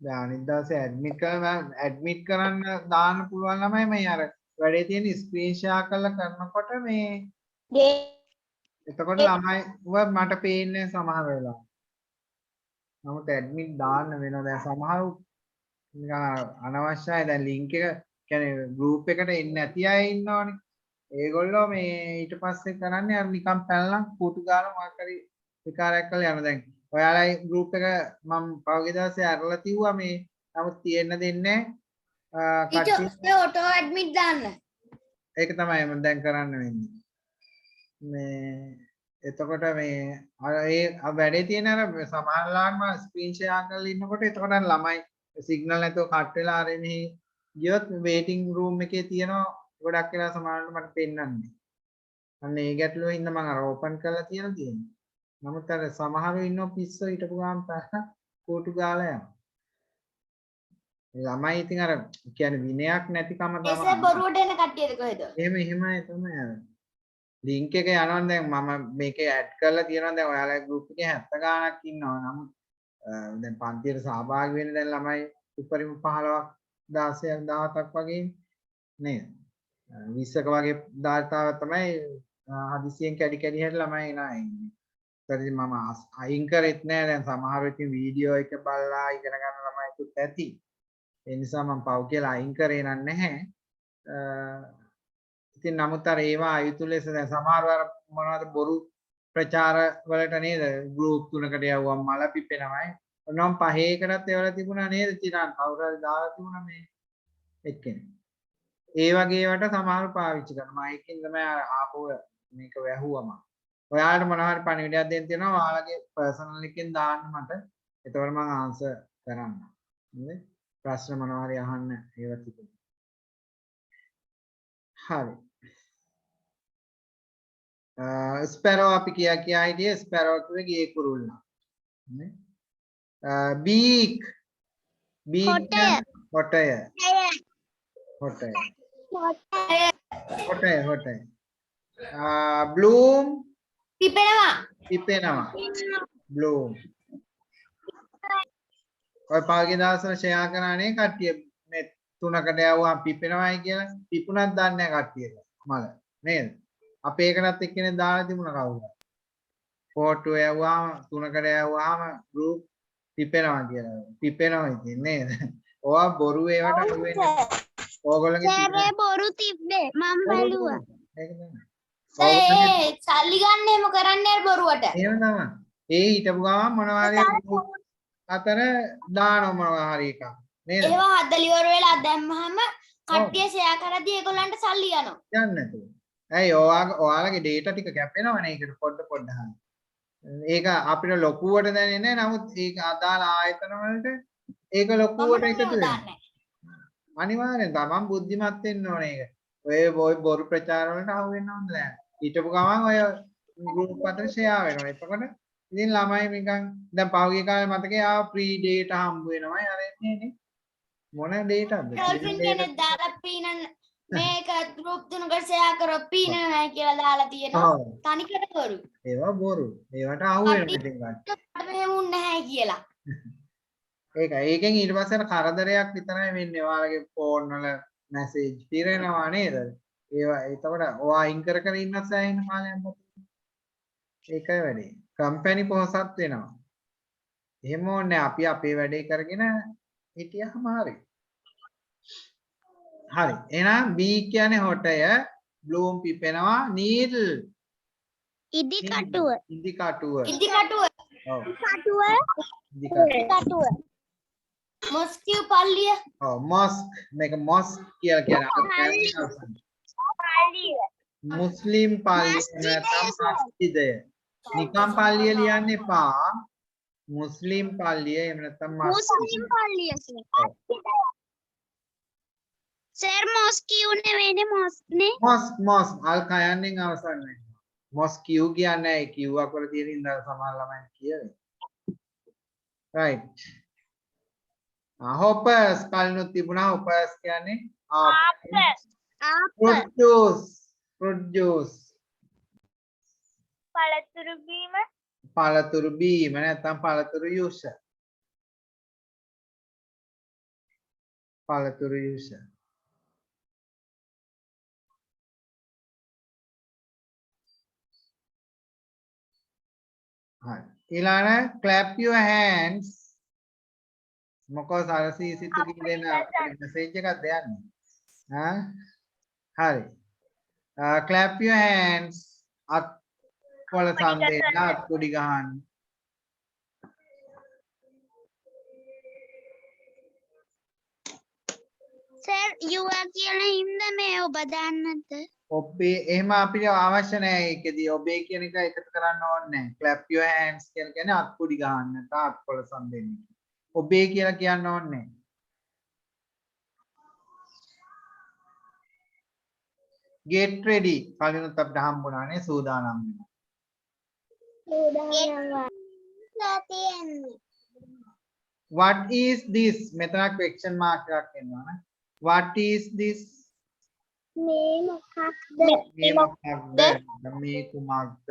දැන් අනිත් දවසේ ඇඩ්මිට් කරන්න දාන්න පුළුවන් ළමයි මේ අර වැඩේ තියෙන ස්ක්‍රීන් ෂෙයා කරලා කරනකොට මේ එතකොට ළමයි මට පේන්නේ සමහර වෙලාවට නමුත් ඇඩ්මිට් දාන්න වෙනවා දැන් සමහරු නිකන් අනවශ්‍යයි දැන් ලින්ක් එක කියන්නේ ගෲප් එකට එන්නේ නැති අය ඉන්නවනේ ඒගොල්ලෝ මේ ඊට පස්සේ කරන්නේ අර නිකන් පැනලා කූටු ගාලා මොකක් හරි විකාරයක් කරලා යනවා දැන් ඔයාලයි ගෲප් එක මම පහුගිය දවසේ අරලා තියුවා මේ නමුත් තියෙන්න දෙන්නේ ටීචර් ඔටෝ ඇඩ්මිට් දාන්න ඒක තමයි මම දැන් කරන්න වෙන්නේ මේ එතකොට මේ අර ඒ වැඩේ තියෙන අර සමහරලාම ස්ක්‍රීන් ෂෙයා කරලා ඉන්නකොට එතකොට ළමයි සිග්නල් නැතුව කට් වෙලා ආරේ මෙහි ගියොත් වේටිං රූම් එකේ තියෙනවා ගොඩක් වෙලා සමහරවිට මට පෙන්වන්නේ අන්න ඒ ගැටලුව හින්දා මම අර ඕපන් කරලා තියෙන්නේ නමුත් අර සමහරව ඉන්නෝ පිස්සෝ හිටපු ගාම කෝටු ගාලා යනවා ළමයි ඉතින් අර කියන්නේ විනයක් නැතිකම තමයි එසේ බොරුවට එන කට්ටියද කොහෙද එහෙමයි තමයි අර ලින්ක් එක යනවා දැන් මම මේකේ ඇඩ් කරලා තියෙනවා දැන් ඔයාලගේ ගෲප් එකේ 70 ගාණක් ඉන්නවා නමුත් දැන් පන්තියට සහභාගී වෙන්න දැන් ළමයි උපරිම 15ක් 16ක් 17ක් වගේ නේද 20ක වගේ දායතාවක් තමයි හදිසියෙන් කැඩි කැඩි හැට ළමයි එනවා ඉන්නේ ඊට මම අයින් කරෙත් නෑ දැන් සමහරව ඉතින් වීඩියෝ එක බලලා ඉගෙන ගන්න ළමයිකුත් ඇති ඒ නිසා මම පව් කියලා අයින් කරේ නැහැ ඉතින් නමුත් අර ඒවා අයුතු ලෙස දැන් සමහරව අර මොනවද බොරු ප්‍රචාර වලට නේද ගෲප් තුනකට යවුවම මල පිපෙනවයි ඔන්නම් පහේකටත් ඒවල තිබුණා නේද චිරාන් කවුරු හරි දාලා තිබුණා මේ එක්කෙනෙක් ඒ වගේ ඒවට සමහරව පාවිච්චි කරනවා ඒකෙන් තමයි ආපහු මේක වැහුවම ඔයාලට මොනවා හරි පණිවිඩයක් දෙන්න තියෙනවා ඔයාලගේ පර්සනල් එකෙන් දාන්න මට එතකොට මම ආන්සර් කරන්න හරිද ප්‍රශ්න මොනවා හරි අහන්න ඒවා තිබුණා හරි ස්පැරෝ අපි කියා හිටියේ ස්පැරෝ කිව්වේ ගේ කුරුල්ලා නේ බීක් කොටය. කොටය hotel. Bloom පිපෙනවා. පිපෙනවා. Bloom. ඔය පහුගිය දවස්වල ෂෙයා කරානේ කට්ටිය මේ තුනකට යවුවාම පිපෙනවායි කියලා. පිපුණක් දන්නේ නැහැ කට්ටියට. මල නේද? අපේ එකටත් එක්කෙනෙක් දාලා තිබුණා කවුරුද? ෆෝටෝ යවුවාම තුනකට යවුවාම group පිපෙනවා කියලා. පිපෙනවා ඉතින් නේද? ඔයා බොරු ඒවට අහු වෙන්නේ. ඕගොල්ලෝගේ සරේ බොරු තිබ්බේ මම බැලුවා. ඒක තමයි. ඒ සල්ලි ගන්න එහෙම කරන්නේ බොරුවට. එහෙම තමයි. ඒ හිටපු ගමන් මොනවා හරි අතර දානවා මොනවා හරි එකක්. නේද? ඒව හදලා ඉවර වෙලා දැම්මහම කට්ටිය ෂෙයා කරද්දී ඒගොල්ලන්ට සල්ලි යනවා. යන්නේ නැතුව. ඇයි ඔයාලගේ data ටික කැපෙනවනේ ඒකට පොඩ අහන්න. ඒක අපිට ලොකුවට දැනෙන්නේ නැහැ. නමුත් ඒක අදාළ ආයතන වලට ඒක ලොකුවට එකතු වෙනවා. අනිවාර්යෙන් තමන් බුද්ධිමත් වෙන්න ඕනේ ඒක. ඔය බොරු ප්‍රචාර වලට අහු වෙන්න හොඳ නැහැ. ඊටපු ගමන් ඔය group අතර share වෙනවා. එතකොට ඉතින් ළමයි නිකන් දැන් පහුගිය කාලේ මතකයි ආ free data හම්බ වෙනවයි අර එන්නේ නේ. මොන dataද? ගර්ල්ෆ්‍රෙන්ඩ් කෙනෙක් දාලා පීනන්න මේක group තුනකට ෂෙයා කරොත් පීනන්නේ නැහැ කියලා දාලා තියෙනවා. ඔව්. තනිකර බොරු. ඒවා බොරු. ඒවට අහු වෙනවා ඉතින් ගන්න. මට මෙහෙම උන්නේ නැහැ කියලා. ඒකයි. ඒකෙන් ඊට පස්සේ අර කරදරයක් විතරයි වෙන්නේ. ඔයාලගේ ෆෝන් වල මැසේජ් පිරෙනවා නේද? ඒවා එතකොට ඔයා අයින් කර ඉන්න සෑහෙන කාලයක් මොකද? ඒකයි වැඩේ. කම්පැනි පොහසත් වෙනවා. එහෙම ඕනේ අපි අපේ වැඩේ කරගෙන හිටියම හරි. හරි. එහෙනම් B කියන්නේ හොටය, bloom පිපෙනවා, needle ඉදි කටුව. ඉදි කටුව. ඉදි කටුව. ඔව්. කටුව. ඉදි කටුව. කටුව. මොස්කියු පල්ලිය. ඔව් mosque මේක mosque කියලා කියන්නේ මුස්ලිම් පල්ලිය නැත්නම් මස්ජිදය. නිකම් පල්ලිය ලියන්න එපා. මුස්ලිම් පල්ලිය එහෙම නැත්නම් මුස්ලිම් පල්ලිය. සර් මොස්කියු නෙවෙයිනේ මොස්නේ. mosque අල් කයන්නෙන් අවසන් වෙනවා. mosque කියන්නේ ඒ කිව්වක් වල තියෙන ඉඳලා සමහර ළමයි කියන්නේ. right. hoppers කලිනුත් තිබුණා hoppers කියන්නේ produce පළතුරු බීම නැත්නම් පළතුරු යුෂ පළතුරු යුෂ හරි ඊළඟ clap your hands මොකද අර සීසිතු කියන මෙසේජ් එකක් දෙන්නේ හරි clap your hands අත් කොළ සම්දෙන්න අත් කුඩි ගහන්න සර් යුවා කියලා හින්දා මේ ඔබ දන්නද? ඔබේ එහෙම අපිට අවශ්‍ය නැහැ ඒකෙදී ඔබේ කියන එක එකතු කරන්න ඕනේ නැහැ clap your hands කියන්නේ අත් කුඩි ගහන්න නැත්නම් අත් කොළ සම්දෙන්න ඔබේ කියලා කියන්න ඕනේ නැහැ get ready කලිනුත් අපිට හම්බුණානේ සූදානම් වෙනවා what is this මෙතන question mark එකක් එනවා නේ what is this මේ මොකක්ද? මේ මොකක්ද මේ කුමක්ද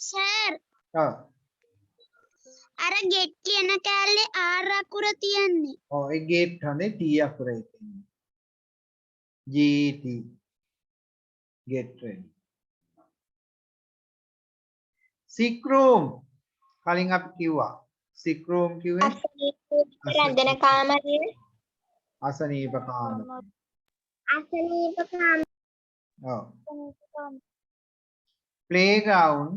සර් ඔව් අර ගෙට් කියන කැලේ ආර් අකුර තියන්නේ. ඔව් ඒ get හොඳේ T අකුරේ තියෙන්නේ GT get ready sick room කලින් අපි කිව්වා sick room කිව්වේ රැඳෙන කාමරය. අසනීප කාමරය අසනීප කාමරය. ඔව් playground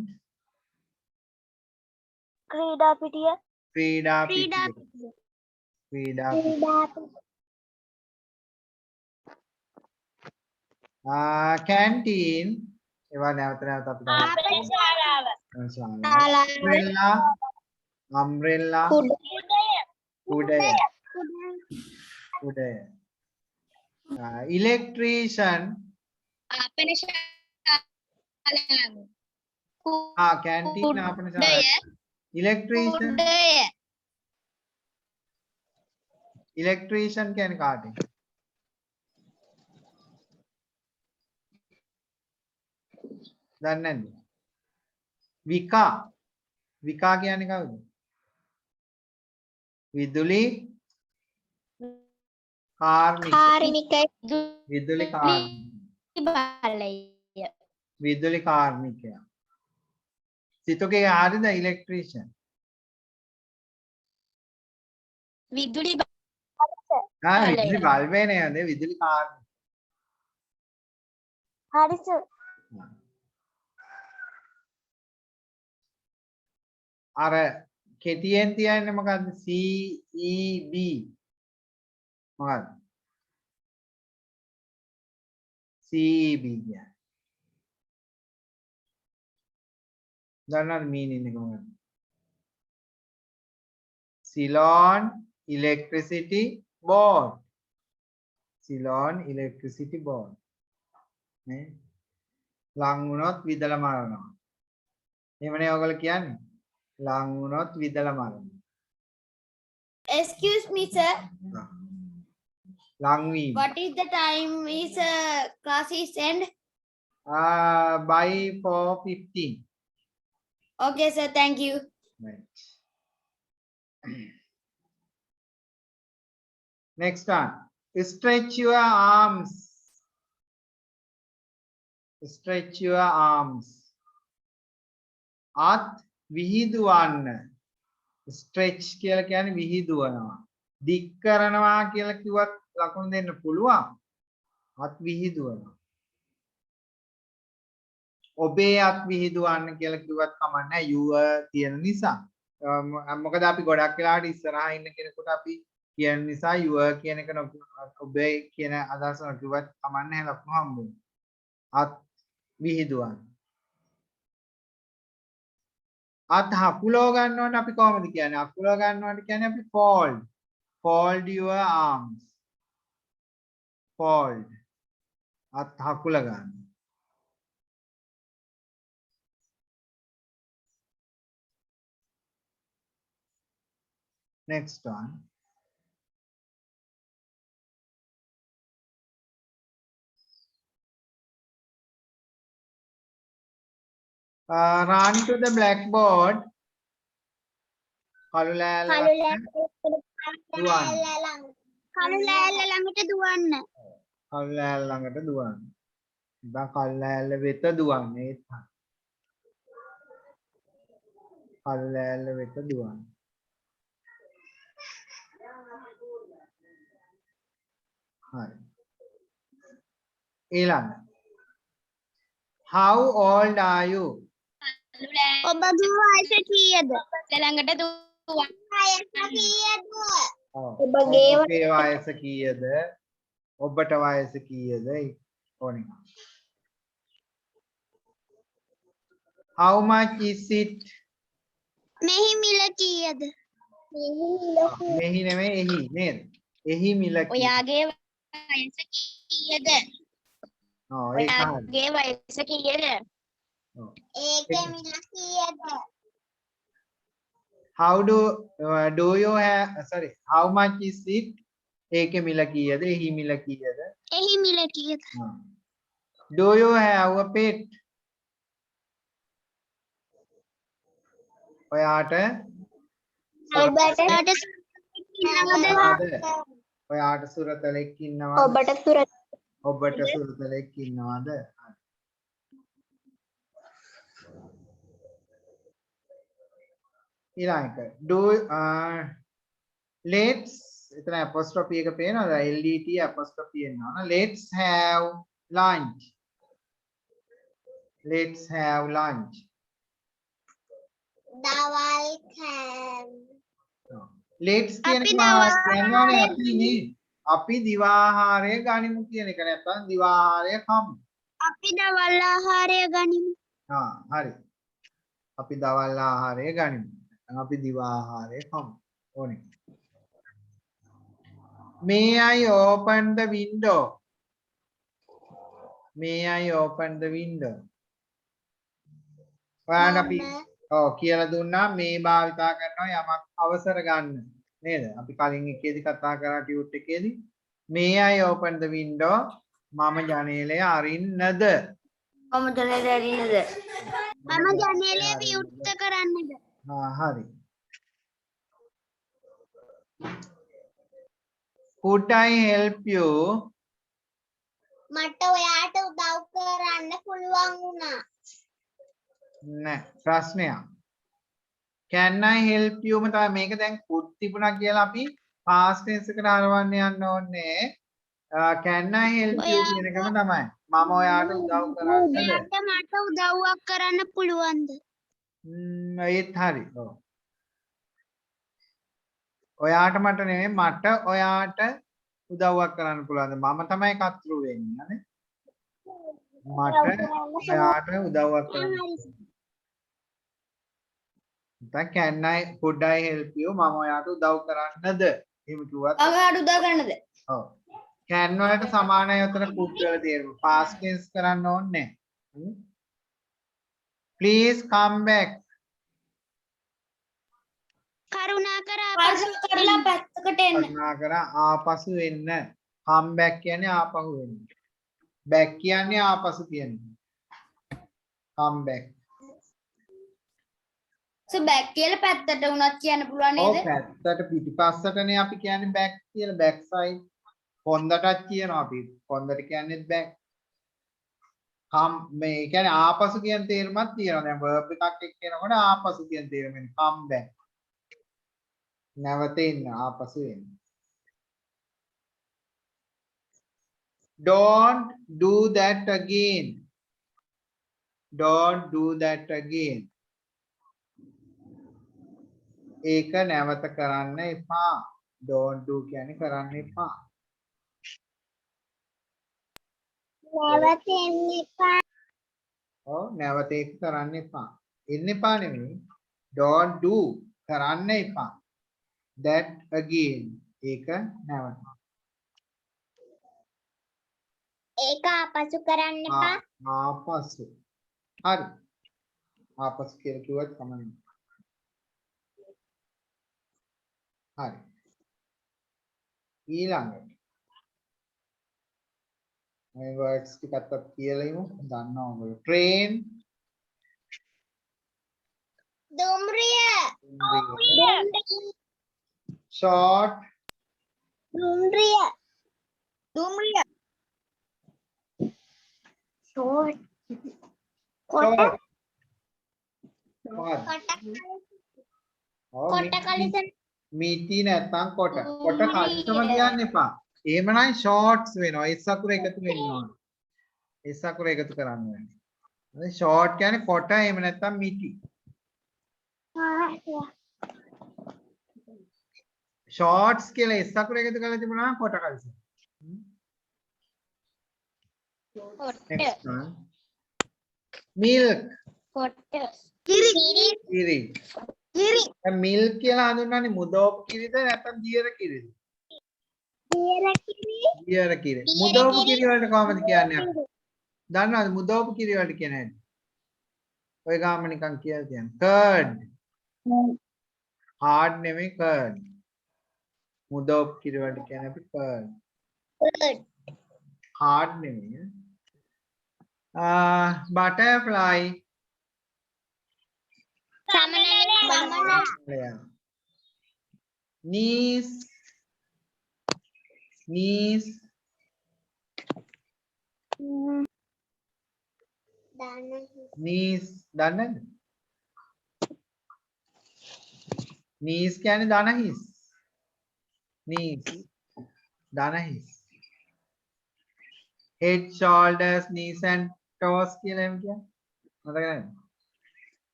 ක්‍රීඩා පිටිය. ක්‍රීඩා canteen ඒවා නැවත නැවත අපිට umbrella උඩය electrician canteen ආපන electrician කියන්නේ කාටද දන්නේ නැද්ද? විකා. විකා කියන්නේ කවුද? විදුලි කාර්මික. කාර්මිකයි විදුලි කාර්මික. බලය විදුලි කාර්මිකයා. සිතුගේ හරිද ඉලෙක්ට්‍රීෂියන්? විදුලි විදුලි බල්බේ නේද විදුලි කාර්මික. හරි සර් අර කෙටියෙන් තියන්නේ මොකද්ද? CEB මොකද්ද? CEB කියන්නේ. දන්නවද මීනින් එක මොකක්ද? Ceylon electricity board. Ceylon electricity board. නේ? ලං වුණොත් විදලා මරනවා. එහෙමනේ ඔයගොල්ලෝ කියන්නේ. ලං වුණොත් විදලා මරනවා. Excuse me, sir. ලං වීම. What is the time is class is end? By 4:15. Okay, sir. Thank you. Right. Next one. Stretch your arms. Stretch your arms. අත් විහිදුවන්න. Stretch කියලා කියන්නේ විහිදුවනවා. දික් කරනවා කියලා කිව්වත් ලකුණු දෙන්න පුළුවන්. අත් විහිදුවනවා. ඔබේ අත් විහිදුවන්න කියලා කිව්වත් කමක් නැහැ your තියෙන නිසා. මොකද අපි ගොඩක් වෙලාවට ඉස්සරහා ඉන්න කෙනෙකුට අපි කියන නිසා your කියන එක ඔබේ කියන අදහස නොකියවත් කමක් නැහැ ලකුණු හම්බුනේ. අත් විහිදුවන්න. අත් හකුලව ගන්නවට අපි කොහොමද කියන්නේ? හකුලව ගන්නවට කියන්නේ අපි fold. Fold your arms. Fold. අත් හකුල ගන්න. Next one. Run to the blackboard. කළු ලෑල්ල කළු ලෑල්ල ළඟට දුවන්න. කළු ලෑල්ල ළඟට දුවන්න. ඉතින් කළු ලෑල්ල වෙත දුවන්න ඒත් හරි. කළු ලෑල්ල වෙත දුවන්න. හරි. ඊළඟ. How old are you? ඔබගේ වයස කීයද? ළඟට දුවන්න. වයස කීයද? ඔබගේ වයස කීයද? ඔබට වයස කීයද? ඕනේ. How much is it? මෙහි මිල කීයද? මෙහි නෙමෙයි එහි නේද? එහි මිල කීයද? ඔයාගේ වයස කීයද? ඔව් ඒක හරි. ඔයාගේ වයස කීයද? ඔව්. ඒකේ මිල කීයද? How do you have sorry how much is it? ඒකේ මිල කීයද? එහි මිල කීයද? එහි මිල කීයද? Do you have a pet? ඔයාට ඔයාට සුරතලෙක් ඉන්නවද? ඔබට සුරතලෙක් ඉන්නවද? ඊළඟ do let's එතන apostrophe එක පේනවද? LET apostrophe එනවා නේ. Let's have lunch. Let's have lunch. දවල් කෑම. Let's කියන කියන්නේ අපි නේ. අපි දිවාහාරය ගනිමු කියන එක නැත්නම් දිවාහාරය කමු. අපි දවල් ආහාරය ගනිමු. හරි. අපි දවල් ආහාරය ගනිමු. අපි දිවා ආහාරය කමු. ඕනේ. May I open the window? May I open the window? ඔයාලට අපි කියලා දුන්නා මේ භාවිතා කරනවා යමක් අවසර ගන්න නේද? අපි කලින් එකේදී කතා කරා ටියුට් එකේදී May I open the window? මම ජනේලය අරින්නද? මම ජනේලේ අරින්නද? මම ජනේලය විවෘත කරන්නද? hari. Could I help you? මට ඔයාට උදව් කරන්න පුළුවන් වුණා. නෑ ප්‍රශ්නයක්. Can I help you? මම තමයි මේක දැන් could තිබුණා කියලා අපි past tense එකට හරවන්න යන්න ඕනේ. Can I help you කියන එකම තමයි. මම ඔයාට උදව් කරන්නද? ඔයාට මට උදව්වක් කරන්න පුළුවන්ද? ඒත් හරි. ඔව්. ඔයාට මට නෙමෙයි මට ඔයාට උදව්වක් කරන්න පුළුවන්ද? මම තමයි කතෘ වෙන්නේ නේ. මට ඔයාට උදව්වක් කරන්න. දැන් can I could I help you? මම ඔයාට උදව් කරන්නද? එහෙම කිව්වත් ඔයාට උදව් කරන්නද? ඔව්. can වලට සමානයි උතන could වල තියෙනවා. past tense කරන්න ඕනේ නැහැ. Please come back. කරුණාකර පරිසම් කරලා පැත්තකට එන්න. කරුණාකර ආපසු එන්න. come back කියන්නේ ආපහු එන්න. back කියන්නේ ආපසු කියන්නේ. come back. බැක් කියලා පැත්තට උනත් කියන්න පුළුවන් ඔව් නේද? පැත්තට පිටිපස්සටනේ අපි කියන්නේ back කියලා back side. කොන්දටත් කියනවා අපි. කොන්දට කියන්නේත් back. come මේ කියන්නේ ආපසු කියන තේරුමක් තියෙනවා. දැන් verb එකක් එක්ක එනකොට ආපසු කියන තේරුම එන්නේ come back. නැවත එන්න ආපසු එන්න. Don't do that again. Don't do that again. ඒක නැවත කරන්න එපා. Don't do කියන්නේ කරන්න එපා. නැවත එන්න එපා. ඔව් නැවත ඒක කරන්න එපා. එන්න එපා නෙමෙයි. Don't do කරන්න එපා. That again. ඒක නැවත. ඒක ආපසු කරන්න එපා. ආපසු. හරි. ආපසු කියලා කිව්වත් කමන්නේ. හරි. ඊළඟට මේ words ටිකත් අපි කියලා ඉමු. දන්නවා ඔයගොල්ලෝ. train දුම්රිය. short දුම්රිය. දුම්රිය. ෂෝට්. short. කොට කලිසම්. මීටි නැත්තම් කොට. කොට කලිසම කියන්න එපා. එහෙමනම් shorts වෙනවා. S අකුර එකතු වෙන්න ඕන. S අකුර එකතු කරන්න ඕනේ. හරි short කියන්නේ කොට එහෙම නැත්තම් මීටි. shorts කියලා S අකුර එකතු කරලා තිබුණා නම් කොට කලිසම. Next one. milk. කොට. කිරි. කිරි. කිරි. දැන් milk කියලා හඳුන්වන්නේ මුදෝප කිරිද නැත්නම් දියර කිරිද? දියර කිරි. දියර කිරි. මුදෝප කිරි වලට කොහමද කියන්නේ අපි? දන්නවද මුදෝප කිරි වලට කියන හැටි? ඔය ගාම නිකන් කියලා තියන්න. curd. hard නෙමෙයි curd. මුදෝප කිරි වලට කියන්නේ අපි curd. hard නෙමෙයි. butterfly. Yeah. Knees. Knees. Knees. දන්නද? knees කියන්නේ දන හිස්. knees. දන හිස්. head, shoulders, knees and toes කියලා එම් කියන්නේ. මතක නැද්ද?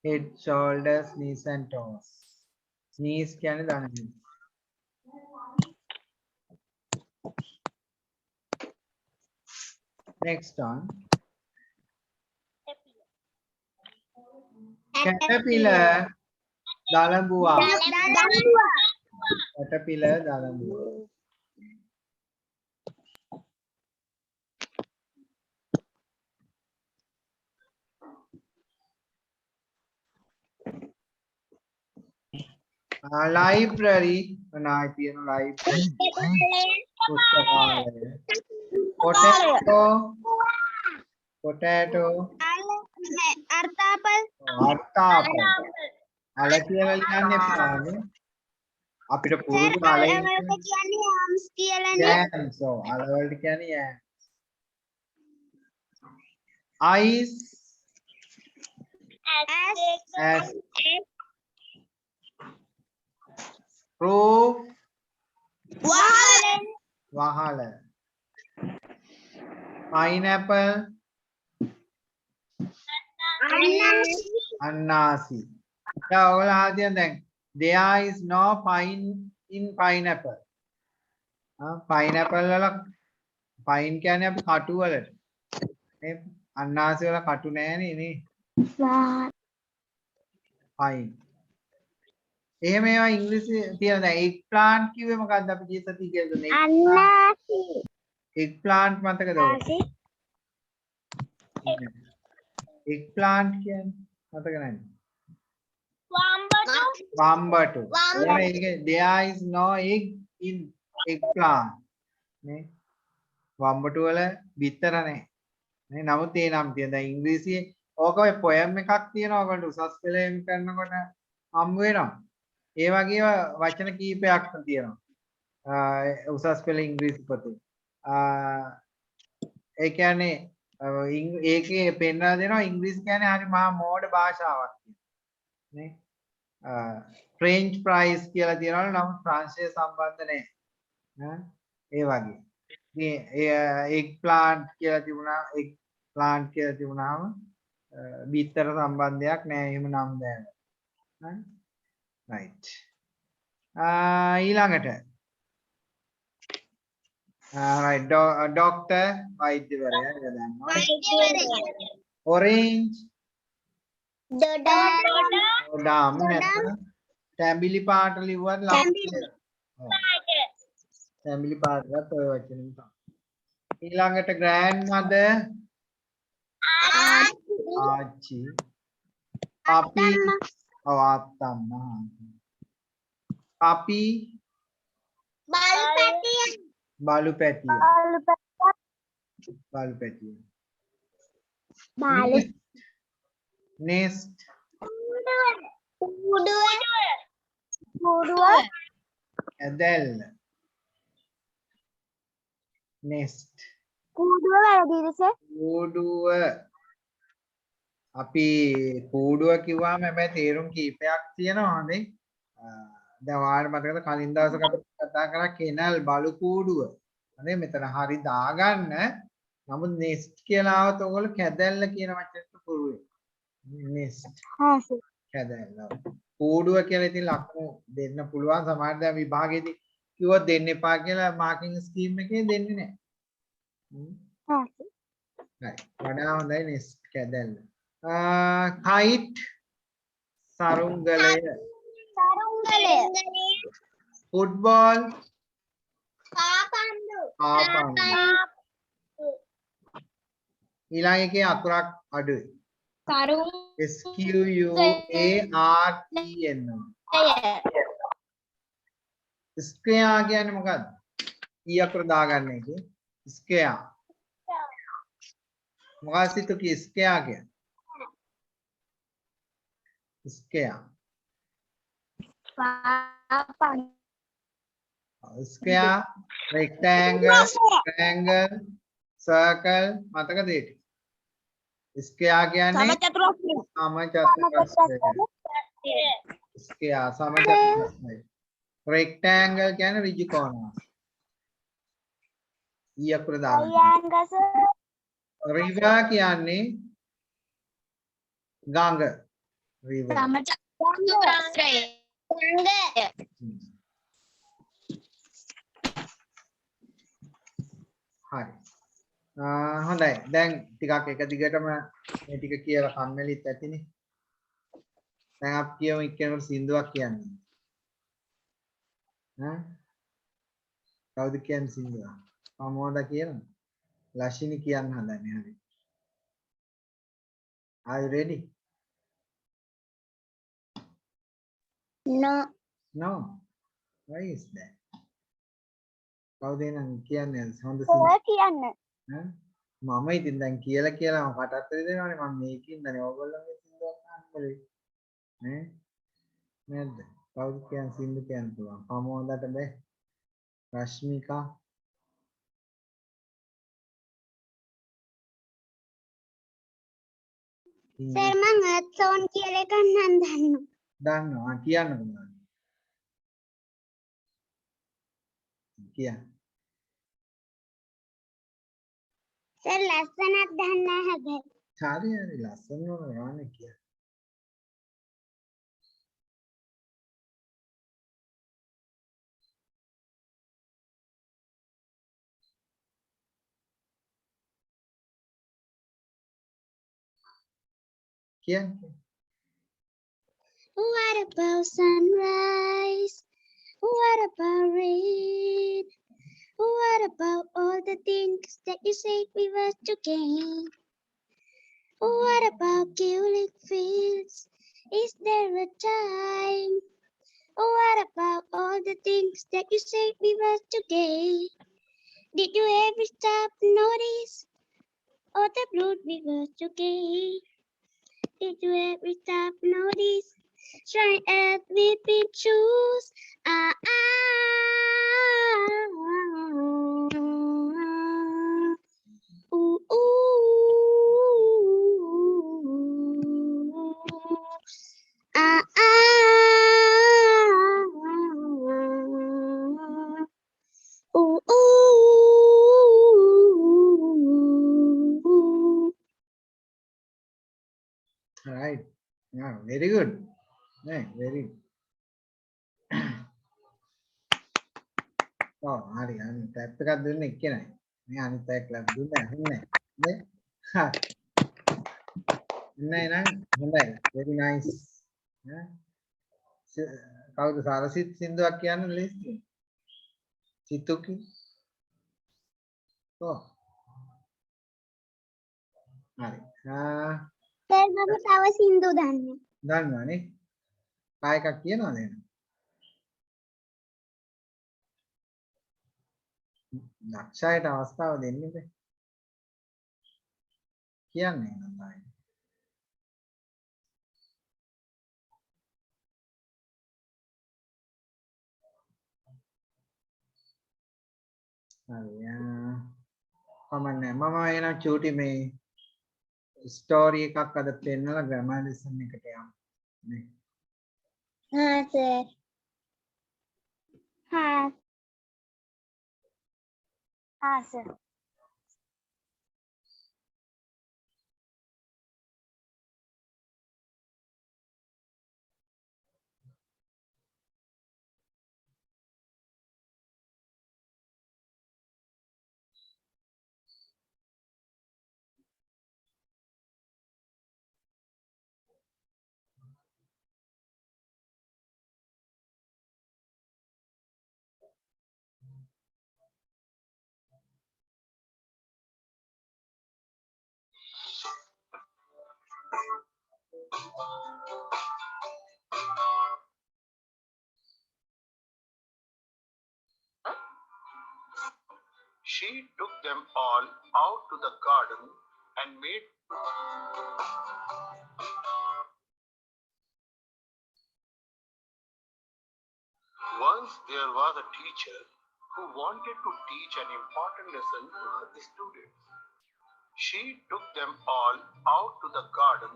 head, shoulders, knees and toes. knees කියන්නේ දන හිස්. Next one. Caterpillar. Dalambuwa. Caterpillar. Dalambuwa. Library. Library. Potato. Potato. අර්ථාපල් අර්ථාපල. අල කියලා ලියන්න එපානේ. අපිට පුරුදු අල වලට කියන්නේ ආම්ස් කියලානේ. yams. ඔව් අල වලට කියන්නේ yams. Ice as roof wahala. Pineapple annasi. දැන් ඔයාලා අහලා තියෙන දැන් there is no pine in pineapple. pineapple වල pine කියන්නේ අපි කටු වලට. මේ අන්නාසි වල කටු නෑනේ නේ. pine. එහෙම ඒවා ඉංග්‍රීසි තියෙන දැන් egg plant කිව්වේ මොකක්ද අපි ගිය සතියේ කියලා දුන්නේ? අන්නාසි. egg plant මතකද ඔයාලට? egg plant කියන්නේ මතක නැද්ද? වම්බටු. there is no egg in eggplant. නේ වම්බටු වල බිත්තර නැහැ. නේ නමුත් ඒ නම් තියෙන දැන් ඉංග්‍රීසියේ ඕක ඔය පොයම් එකක් තියෙනවා ඔයගොල්ලෝ උසස් පෙළේම කරනකොට හම්බ වෙනවා. ඒ වගේ වචන කීපයක් තියෙනවා. උසස් පෙළ ඉංග්‍රීසි පොතේ. ඒ කියන්නේ ඒකේ පෙන්වලා දෙනවා ඉංග්‍රීසි කියන්නේ හරි මහා මෝඩ භාෂාවක් කියලා. නේ ෆ්‍රෙන්ච් ප්‍රයිස් කියලා තියෙනවා නමුත් ප්‍රංශය සම්බන්ධ නැහැ. ඒ වගේ. මේ එග් ප්ලාන්ට් කියලා තිබුණා එග් ප්ලාන්ට් කියලා තිබුණාම බිත්තර සම්බන්ධයක් නැහැ එහෙම නම් දැනගන්න. right. ඊළඟට right doctor වෛද්‍යවරයා කියලා දානවා. orange දොඩම් නැත්නම් තැඹිලි පාට ලිව්වත් ලස්සනයි. තැඹිලි පාටවත් ඔය වචනෙන් තමයි. ඊළඟට grandmother ආච්චි අපි අත්තම්මා අපි බලු පැටිය nest ඇදැල්ල nest කූඩුව අපි කූඩුව කිව්වම හැබැයි තේරුම් කීපයක් තියෙනවා නේ. දැන් ඔයාලට මතකද කලින් දවසක අපි කතා කරා කෙනල් බලු කූඩුව. හරි මෙතන හරි දාගන්න. නමුත් nest කියලා આવත් ඔයගොල්ලෝ කැදැල්ල කියන වචනයට පුරු වෙනවා. nest. කැදැල්ල. කූඩුව කියලා ඉතින් ලකුණු දෙන්න පුළුවන් සමහරවිට දැන් විභාගයේදී කිව්වොත් දෙන්න එපා කියලා මාකින් ස්කීම් එකේ දෙන්නේ නැහැ. right. වඩා හොඳයි nest කැදැල්ල. kite සරුංගලය football පාපන්දු ඊළඟ එකේ අකුරක් අඩුයි SQUAREN ස්ක්වයර් කියන්නේ මොකද්ද? ඊ අකුර දාගන්න එකේ ස්ක්වයර් මොකක්ද සිතුකී ස්ක්වයර් කියන්නේ? Square. Square, rectangle, triangle, circle. මතකද ඒක? Square කියන්නේ සමචතුරස්‍රය. Square සමචතුරස්‍රය. Rectangle කියන්නේ ඍජු කෝණයක්. ඊ අකුර දාන්න. River කියන්නේ ගඟ. river. හරි. හොඳයි. දැන් ටිකක් එක දිගටම මේ ටික කියලා කම්මැලිත් ඇතිනේ. දැන් අපි කියමු එක්කෙනෙකුට සින්දුවක් කියන්නේ. කවුද කියන්නේ සින්දුවක්? මොනවද කියනවා? ලෂිනි කියන්න හදන්නේ. හරි. Are you ready? No. No. Why is that? කවුද එනම් කියන්නේ හොඳ ඔය කියන්න. මම ඉතින් දැන් කියලා කියලා මම කටත් දෙනවනේ මම මේකින්දනේ ඕගොල්ලෝගේ සින්දුවක් අහන්නේ නේ නේද කවුද කියන් සින්දු කියන්න පුළුවන් පමෝදට බෑ රශ්මිකා සර් මං අර්ත් සෝන් කියලා එකක් නම් දන්නවා. දන්නවා කියන්නකෝ මම කියන්න සර් ලස්සනක් දන්නේ නැහැ හැබැයි. හරි හරි ලස්සන ගානේ කියන්න කියන්න What about sunrise? What about rain? What about all the things that you said we were to gain? What about killing fields? Is there a time? What about all the things that you said we were to gain? Did you ever stop to notice all the blood we were to gain? Did you ever stop to notice? Shine as we been choose. Ah, ah, ooh, ooh, ah, ah, ooh, ooh. right yeah very good yeah very ඔව් හරි අනිත් tap එකක් දුන්න එක්කෙනයි මේ අනිත් අය club දුන්නේ අහන්නේ නේ නෑ නෑ හොඳයි very nice ඈ කවුද සරසිත් සින්දුවක් කියන්න ලේසියි චිතුකි ඔව් හරි සර් මම තව සින්දු දන්නේ. දන්නවනේ කාය එකක් කියනවද එහෙනම් දක්ෂයට අවස්ථාව දෙන්න බෑ කියන්නේ නම් තායි හරි කමන්නේ මම එනම් චූටි මේ ස්ටෝරි එකක් අද පෙන්නලා ග්‍රැමර් ලෙසන් එකට යමු නේ हाँ सर हाँ हाँ sir She took them all out to the garden and made Once there was a teacher who wanted to teach an important lesson to her students. She took them all out to the garden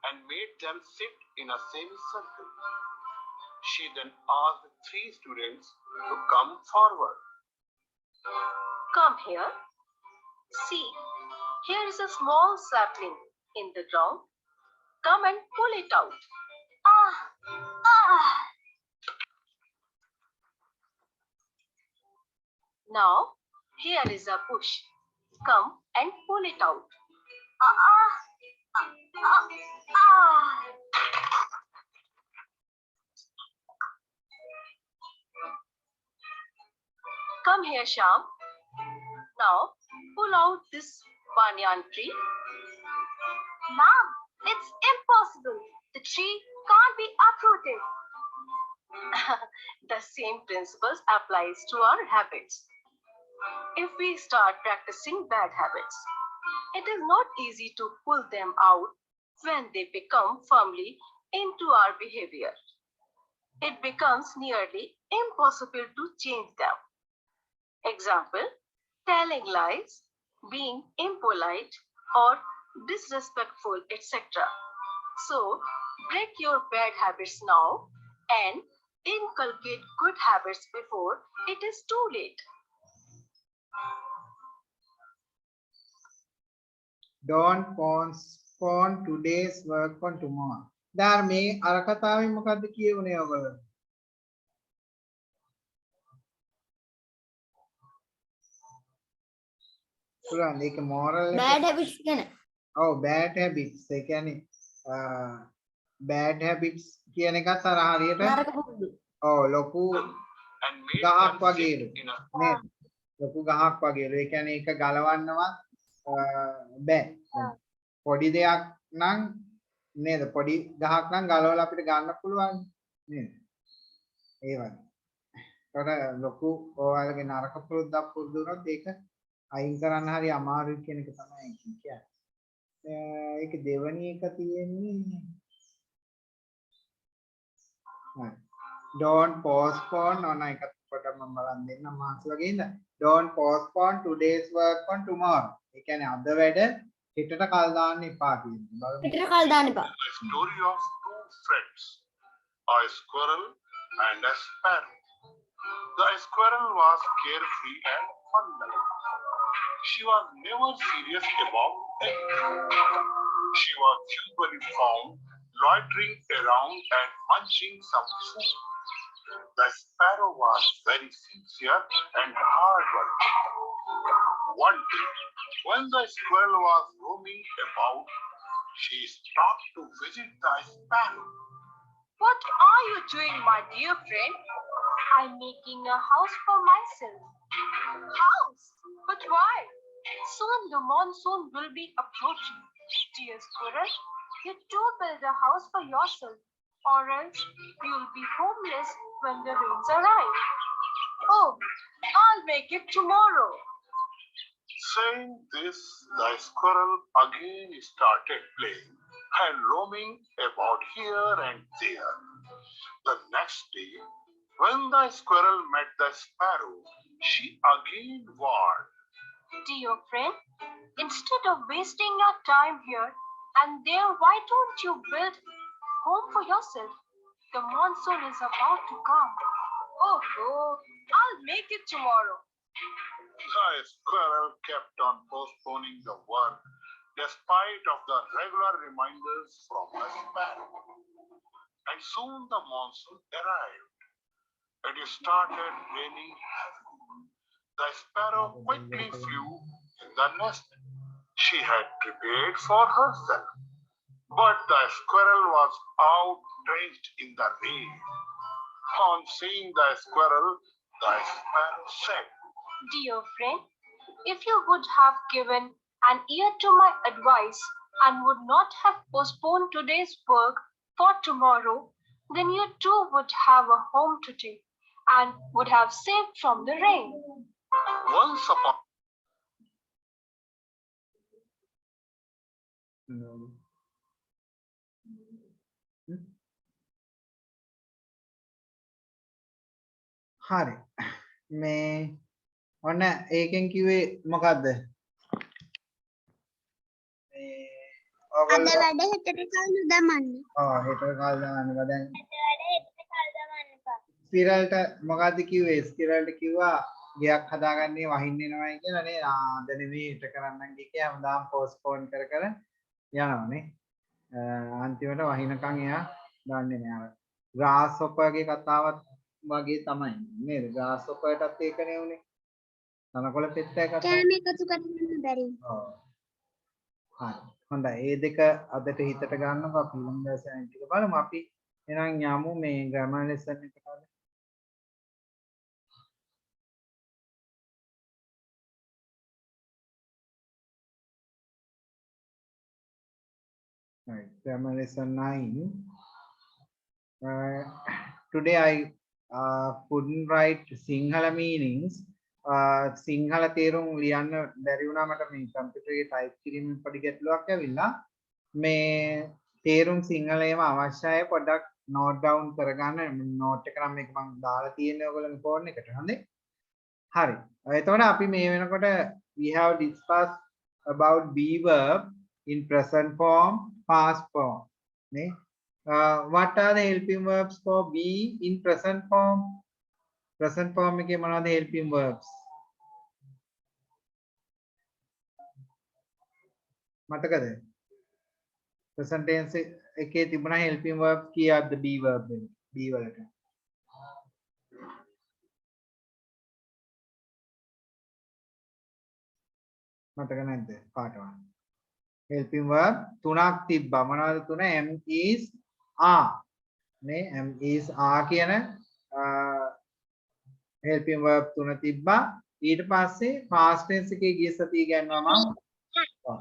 and made them sit in a semicircle. She then asked the 3 students to come forward. Come here. See, here is a small sapling in the ground. Come and pull it out. Ah ah Now, here is a bush. Come and pull it out. ah ah ah ah. Come here, Sham. Now, pull out this banyan tree. Mom, it's impossible. The tree can't be uprooted. The same principles applies to our habits. If we start practicing bad habits, It is not easy to pull them out when they become firmly into our behavior. It becomes nearly impossible to change them. Example, telling lies, being impolite or disrespectful, etc. So, break your bad habits now and inculcate good habits before it is too late. Don't postpone today's work on tomorrow. ධර්මයේ අර කතාවෙන් මොකද්ද කියුනේ ඔයගොල්ලෝ? පුළුවන් ඒක moral එක. bad habits ගැන. ඔව් bad habits. ඒ කියන්නේ bad habits කියන එකත් අර හරියට නරක පුරුදු. ඔව් ලොකු and made ගහක් them වගේලු. sit in a නේද? ලොකු ගහක් වගේලු. ඒ කියන්නේ ඒක ගලවන්නවත් බෑ. පොඩි දෙයක් නම් නේද? පොඩි ගහක් නම් ගලවලා අපිට ගන්න පුළුවන් නේද? ඒ වගේ. ඒකට ලොකු ඔයාලගේ නරක පුරුද්දක් පුරුදු වුණොත් ඒක අයින් කරන්න හරි අමාරුයි කියන එක තමයි කියන්නේ. ඒක දෙවැනි එක තියෙන්නේ don't postpone on එකත් පොඩ්ඩක් මම බලන් දෙන්නම් මාස් වගේ ඉඳ don't postpone today's work on tomorrow. ඒ කියන්නේ අද වැඩ හෙටට කල් දාන්න එපා කියන්නේ. බලමු. පිටර කල් දාන්න එපා. The story of two friends, a squirrel and a sparrow. The squirrel was carefree and fun-loving. She was never serious about anything. She was usually found loitering around and munching some food. The sparrow was very sincere and hardworking. One day, when the squirrel was roaming about, she stopped to visit the sparrow. What are you doing, my dear friend? I'm making a house for myself. House? But why? Soon the monsoon will be approaching. Dear squirrel, you do build a house for yourself, or else you'll be homeless when the rains arrive. Oh, I'll make it tomorrow. Saying this, the squirrel again started playing and roaming about here and there. The next day, when the squirrel met the sparrow, she again warned. Dear friend, instead of wasting your time here and there, why don't you build home for yourself? The monsoon is about to come. Oh, I'll make it tomorrow. The squirrel kept on postponing the work despite of the regular reminders from the sparrow. And soon the monsoon arrived. It started raining heavily. The sparrow quickly flew in the nest she had prepared for herself. But the squirrel was out drenched in the rain. On seeing the squirrel, the sparrow said, Dear friend, if you would have given an ear to my advice and would not have postponed today's work for tomorrow, then you too would have a home today and would have saved from the rain. Once upon හරි මේ ඔන්න ඒකෙන් කිව්වේ මොකද්ද මේ අද ඔයගොල්ලෝ වැඩ හෙටට කල් දාන්න. හෙටට කල් දාන්නවා දැන් අද වැඩ හෙටට කල් දාන්න එපා. ස්පිරල්ට මොකද්ද කිව්වේ ස්පිරල්ට කිව්වා ගයක් හදාගන්නේ වහින්න එනවයි කියලා නේ අද නෙමෙයි හෙට කරන්නම් කිය හැමදාම පෝස්ට්පෝන් කර යනවානේ අන්තිමට වහිනකන් එයා දන්නේ නෑ අර ග්‍රාස් හොපර්ගේ කතාවත් වගේ තමයි නේද ග්‍රාස් හොපර්ටත් ඒකනේ උනේ තනකොළ පෙත්තයි කතාව කෑම එකතු කරන්න බැරි. ඔව් හරි හොඳයි ඒ දෙක අදට හිතට ගන්නකො අපි ඊළඟ දවසේ අනිත් ටික බලමු අපි එහෙනම් යමු මේ ග්‍රැමර් ලෙසන් එකට Right, grammar lesson 9. Today I couldn't write Sinhala meanings, Sinhala තේරුම් ලියන්න බැරි වුණා මට මේ කම්පියුටර් එකේ ටයිප් කිරීමෙන් පොඩි ගැටලුවක් ඇවිල්ලා මේ තේරුම් සිංහලේම අවශ්‍යයි පොඩ්ඩක් නෝට් ඩවුන් කරගන්න නෝට් එක නම් මේක මම දාලා තියෙන්නේ ඔයගොල්ලෝගේ ෆෝන් එකට හොඳේ හරි එතකොට අපි මේ වෙනකොට we have discussed about be verb in present form past form නේ what are the helping verbs for be in present form එකේ මොනවද helping verbs මතකද present tense එකේ තිබුණා helping verbs කීයක්ද be verb එක be වලට මතක නැද්ද කාටවත් helping verb තුනක් තිබ්බා මොනවද තුන am is are නේ am is are කියන helping verb තුන තිබ්බා ඊට පස්සේ past tense එකේ ගිය සතිය ගන්නවා මම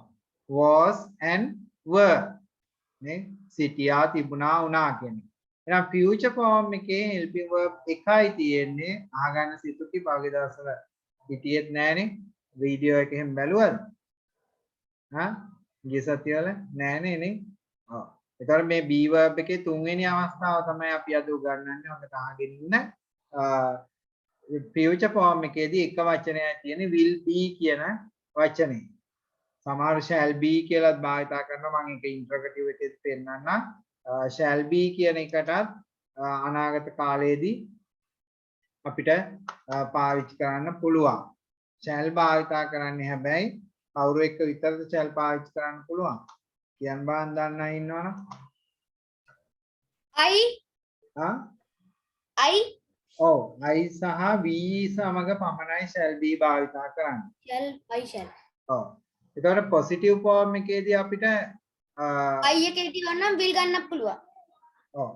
was and were නේ සිටියා තිබුණා වුණා කියන්නේ එහෙනම් future form එකේ helping verb එකයි තියෙන්නේ අහගන්න සිතුටි පහුගිය දවස්වල හිටියෙත් නෑනේ වීඩියෝ එකෙන් බැලුවද ගිය සතිය වල නෑනේ නේ ඔව් ඒතර මේ be verb එකේ තුන්වෙනි අවස්ථාව තමයි අපි අද උගන්වන්නේ හොඳට අහගෙන ඉන්න future form එකේදී එක වචනයක් තියෙන්නේ will be කියන වචනේ සමහර shall be කියලාත් භාවිතා කරනවා මම ඒක ඉන්ට්‍රොගටිව් එකේදී පෙන්නන්නම් shall be කියන එකටත් අනාගත කාලයේදී අපිට පාවිච්චි කරන්න පුළුවන් shall භාවිතා කරන්නේ හැබැයි කවුරු එක්ක විතරද shall පාවිච්චි කරන්න පුළුවන් කියන්න බෑන් දන්න අය ඉන්නවනම් I ඔව් I සහ we සමග පමණයි shall be භාවිතා කරන්නේ shall ඔව් එතකොට positive form එකේදී අපිට I එකේ තියෙනවා will ගන්න පුළුවන් ඔව්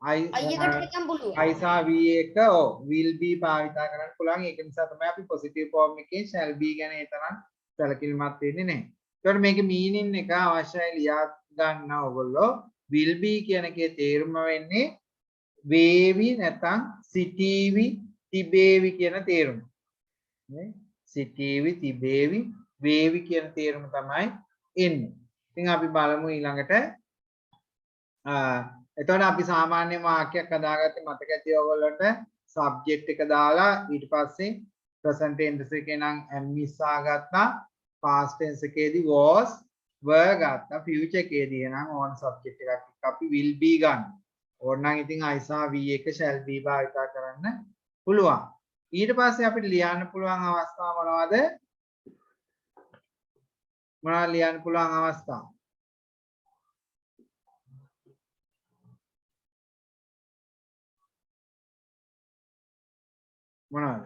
I එකට එකම පුළුවන් I සහ we එක ඔව් will be භාවිතා කරන්න පුළුවන් ඒක නිසා තමයි අපි positive form එකේ shall be ගැන ඒ තරම් සැලකිලිමත් වෙන්නේ නැහැ. ඒතකොට මේකේ meaning එක අවශ්‍යයි ලියා ගන්න ඕගොල්ලෝ will be කියන එකේ තේරුම වෙන්නේ වේවි නැත්නම් සිටීවි තිබේවි කියන තේරුම. නේ? සිටීවි තිබේවි වේවි කියන තේරුම තමයි එන්නේ. ඉතින් අපි බලමු ඊළඟට එතකොට අපි සාමාන්‍ය වාක්‍යයක් හදාගත්තේ මතක ඇති ඔයගොල්ලන්ට subject එක දාලා ඊට පස්සේ present tense එකේ නම් am is ගත්තා past tense එකේදී was were ගත්තා future එකේදී නම් on subject එකක් අපි will be ගන්න. ඕනනම් ඉතින් I සහ we එක shall be භාවිතා කරන්න පුළුවන්. ඊට පස්සේ අපිට ලියන්න පුළුවන් අවස්ථා මොනවද? මොනවද ලියන්න පුළුවන් අවස්ථා? මොනවද?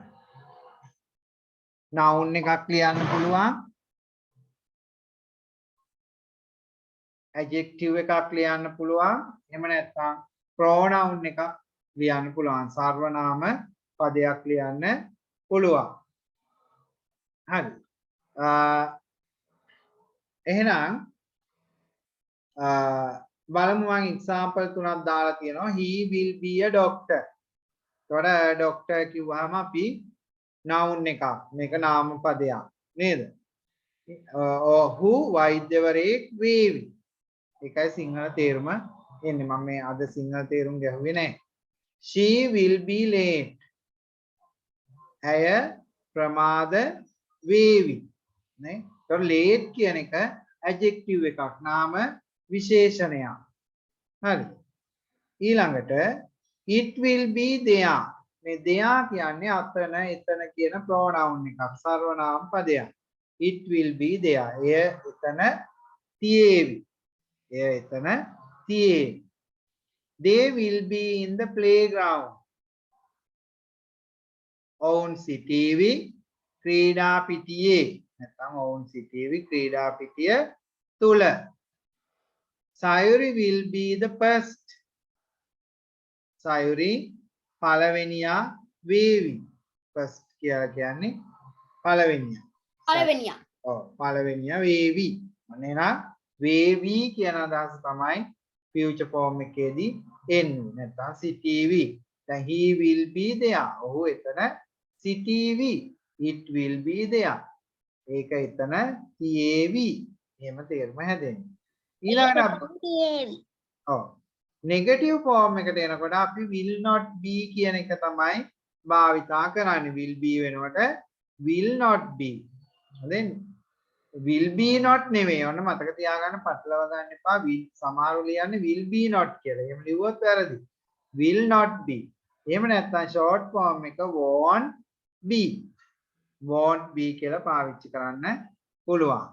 noun එකක් ලියන්න පුළුවන්. adjective එකක් ලියන්න පුළුවන්. එහෙම නැත්නම් pronoun එකක් ලියන්න පුළුවන්. සර්වනාම පදයක් ලියන්න පුළුවන්. හරි. එහෙනම් බලමු මම example තුනක් දාලා තියෙනවා. He will be a doctor. එතකොට doctor කිව්වහම අපි noun එකක්. මේක නාම පදයක්. නේද? ඔහු වෛද්‍යවරයෙක් වේවි. ඒකයි සිංහල තේරුම එන්නේ. මම මේ අද සිංහල තේරුම් ගැහුවේ නැහැ. She will be late. ඇය ප්‍රමාද වේවි. නේ? ඒතකොට late කියන එක adjective එකක්. නාම විශේෂණයක්. හරි. ඊළඟට it will be there. මේ there කියන්නේ අතන එතන කියන pronoun එකක්. සර්වනාම පදයක්. it will be there. එය එතන තියේවි. එය එතන තියේවි. They will be in the playground. ඔවුන් සිටීවි ක්‍රීඩා පිටියේ. නැත්නම් ඔවුන් සිටීවි ක්‍රීඩා පිටිය තුල. Sayuri will be the first. Sayuri පළවෙනියා වේවි. first කියලා කියන්නේ පළවෙනියා. පළවෙනියා. ඔව් පළවෙනියා වේවි. අනේ නා වේවි කියන අදහස තමයි future form එකේදී එන්නේ. නැත්නම් සිටීවි. දැන් he will be there. ඔහු එතන සිටීවි. it will be there. ඒක එතන තියේවි. එහෙම තේරුම හැදෙන්නේ. ඊළඟට ඔව් නෙගටිව් ෆෝම් එකට එනකොට අපි will not be කියන එක තමයි භාවිතා කරන්නේ. will be වෙනකොට will not be. හරිද? will be not නෙවෙයි. ඔන්න මතක තියාගන්න පටලව ගන්න එපා. සමහරව ලියන්නේ will be not කියලා. එහෙම ලිව්වොත් වැරදි. will not be. එහෙම නැත්නම් short form එක won't be. won't be කියලා පාවිච්චි කරන්න පුළුවන්.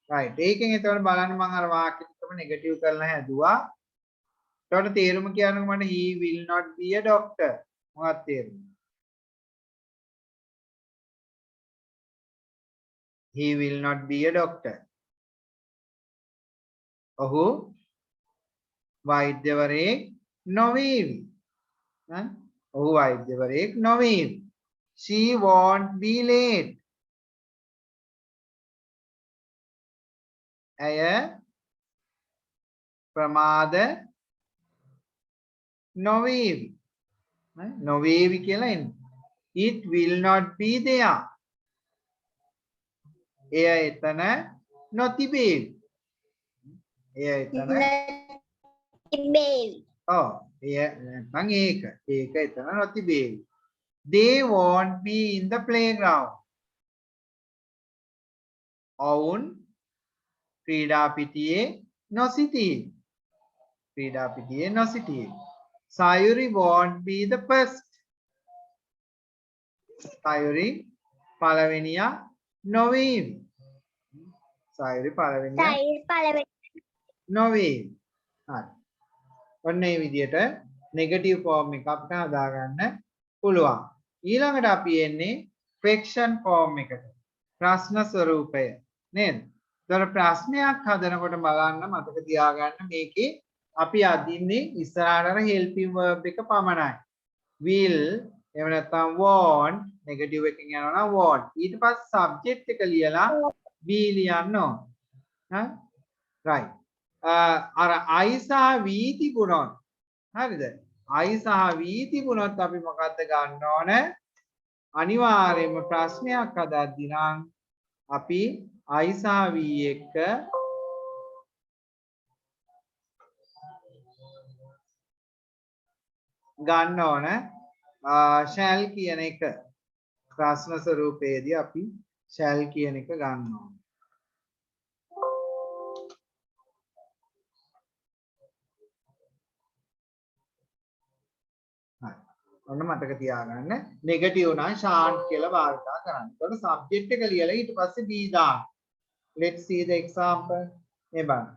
right. ඒකෙන් එතකොට බලන්න මම අර වාක්‍යෙකම නෙගටිව් කරලා හැදුවා. එතකොට තේරුම කියන්නකො මට he will not be a doctor. මොකක්ද තේරුම? He will not be a doctor. ඔහු වෛද්‍යවරයෙක් නොවේවි. ඔහු වෛද්‍යවරයෙක් නොවේවි. She won't be late. ඇය ප්‍රමාද නොවේවි. නොවේවි කියලා එන්නේ. It will not be there. එය එතන නොතිබේවි. එය එතන ඔව් එය නැත්නම් ඒක එතන නොතිබේවි. They won't be in the playground. ඔවුන් ක්‍රීඩා පිටියේ නොසිටී. ක්‍රීඩා පිටියේ නොසිටී. Sayuri won't be the first. Sayuri පළවෙනියා නොවේවි. Sayuri පළවෙනියා නොවේවි. හරි. ඔන්න ඒ විදිහට නෙගටිව් ෆෝම් එක අපිට හදාගන්න පුළුවන්. ඊළඟට අපි එන්නේ ක්වෙස්චන් ෆෝම් එකට. ප්‍රශ්න ස්වරූපය නේද? ඒතර ප්‍රශ්නයක් හදනකොට බලන්න මතක තියාගන්න මේකේ අපි අදින්නේ ඉස්සරහට helping verb එක පමණයි. will එහෙම නැත්නම් want නෙගටිව් එකකින් යනවා නම් want. ඊට පස්සේ subject එක ලියලා be ලියන්න ඕන. හරි? right. අර I සහ V තිබුණොත් හරිද? I සහ V තිබුණොත් අපි මොකද්ද ගන්න ඕන? අනිවාර්යයෙන්ම ප්‍රශ්නයක් හදද්දී නම් අපි I සහ V එක ගන්න ඕන shall කියන එක. ප්‍රශ්න ස්වරූපයේදී අපි shall කියන එක ගන්න ඕන. ඔන්න මතක තියාගන්න නෙගටිව් නම් shan't කියලා භාවිතා කරන්න. එතකොට subject එක ලියලා ඊට පස්සේ be දාන්න. Let's see the example. මේ බලන්න.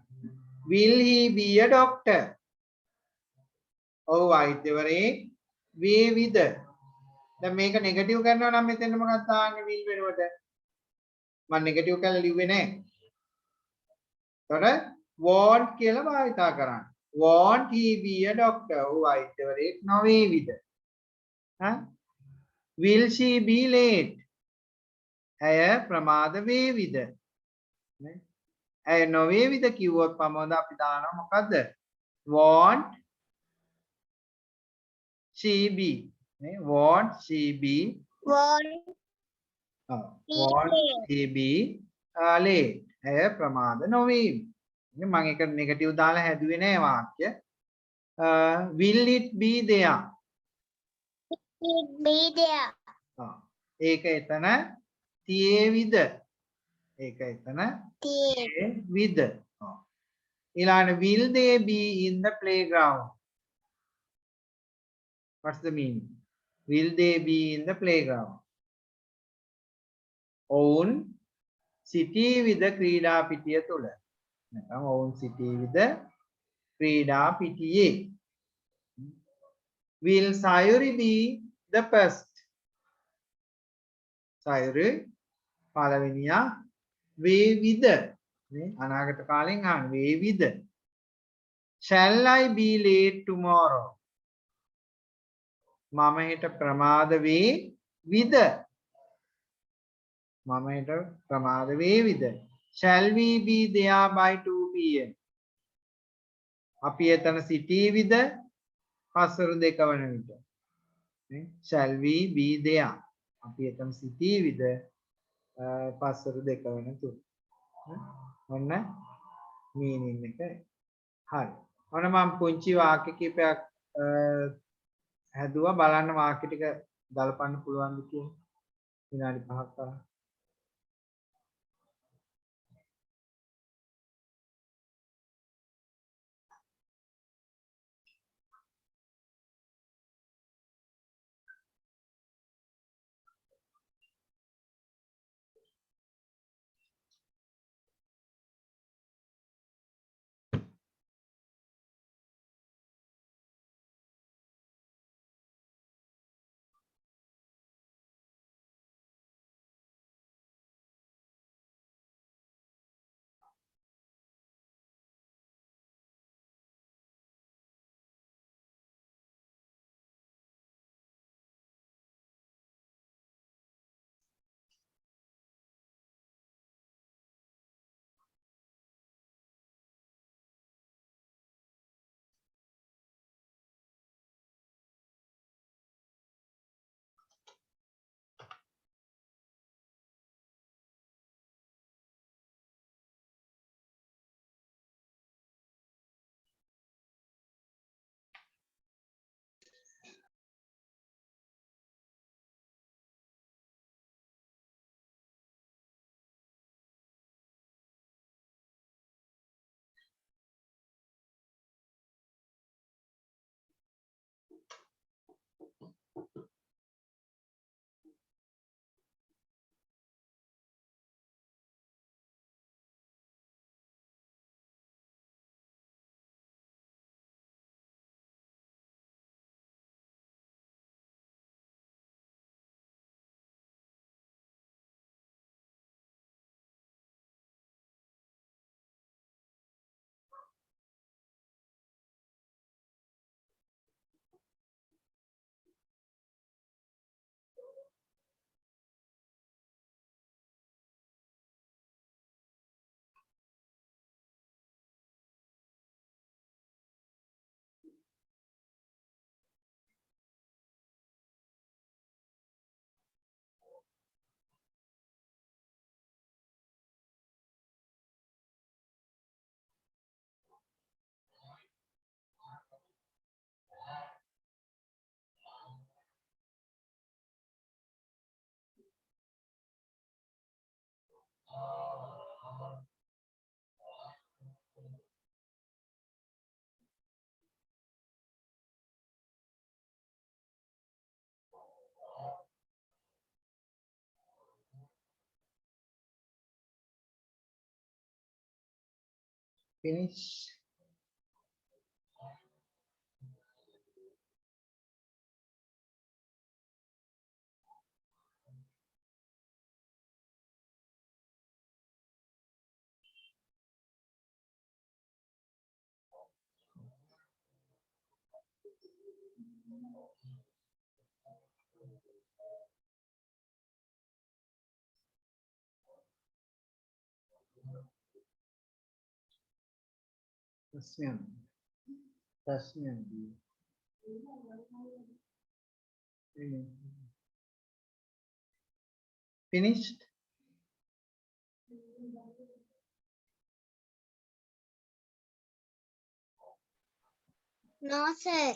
Will he be a doctor? ඔව් වෛද්‍යවරයෙක් වේවිද? දැන් මේක නෙගටිව් කරනවා නම් මෙතන මොකක්ද දාන්නේ will වෙනුවට? මම නෙගටිව් කරලා ලිව්වේ නැහැ. එතකොට won't කියලා භාවිතා කරන්න. Won't he be a doctor? ඔව් වෛද්‍යවරයෙක් නොවේවිද? Will she be late? ඇය ප්‍රමාද වේවිද? ඇය නොවේවිද කිව්වොත් පමණද අපි දානවා මොකද්ද? won't she be? won't she be? won't she be late? ඇය ප්‍රමාද නොවේවි. මම ඒක නෙගටිව් දාලා හැදුවේ නෑ වාක්‍ය. will it be there? ඒක එතන තියේවිද? ඒක එතන තියේවිද? ඊළඟ will they be in the playground? What's the meaning? Will they be in the playground? ඔවුන් සිටීවිද ක්‍රීඩා පිටිය තුල? නැත්නම් ඔවුන් සිටීවිද ක්‍රීඩා පිටියේ? Will Sayuri be the first? Sayuri පළවෙනියා වේවිද? නේ අනාගත කාලෙන් අහන වේවිද? Shall I be late tomorrow? මම හෙට ප්‍රමාද වේවිද? මම හෙට ප්‍රමාද වේවිද? Shall we be there by 2 p.m? අපි එතන සිටීවිද? පස්වරු 2 වන විට. Shall we be there? අපි එතන සිටීවිද පස්වරු 2 වෙන 3. ඔන්න මීනින් එක හරි. ඔන්න මම පුංචි වාක්‍ය කිහිපයක් හැදුවා බලන්න වාක්‍ය ටික ගලපන්න පුළුවන්ද කියලා. විනාඩි 5ක් තරම්. Finish. Tasmian. Finished? No, sir.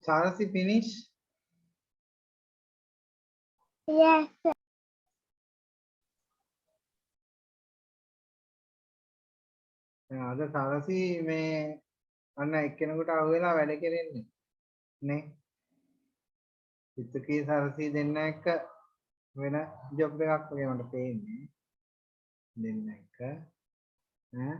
Sarasi, finish? Yes, sir. අද සරසි මේ අන්න එක්කෙනෙකුට අහුවෙලා වැඩ කෙරෙන්නේ නේ. ඉතුකී සරසී දෙන්න එක වෙන ජොබ් එකක් වගේ මට පේන්නේ දෙන්න එක ඈ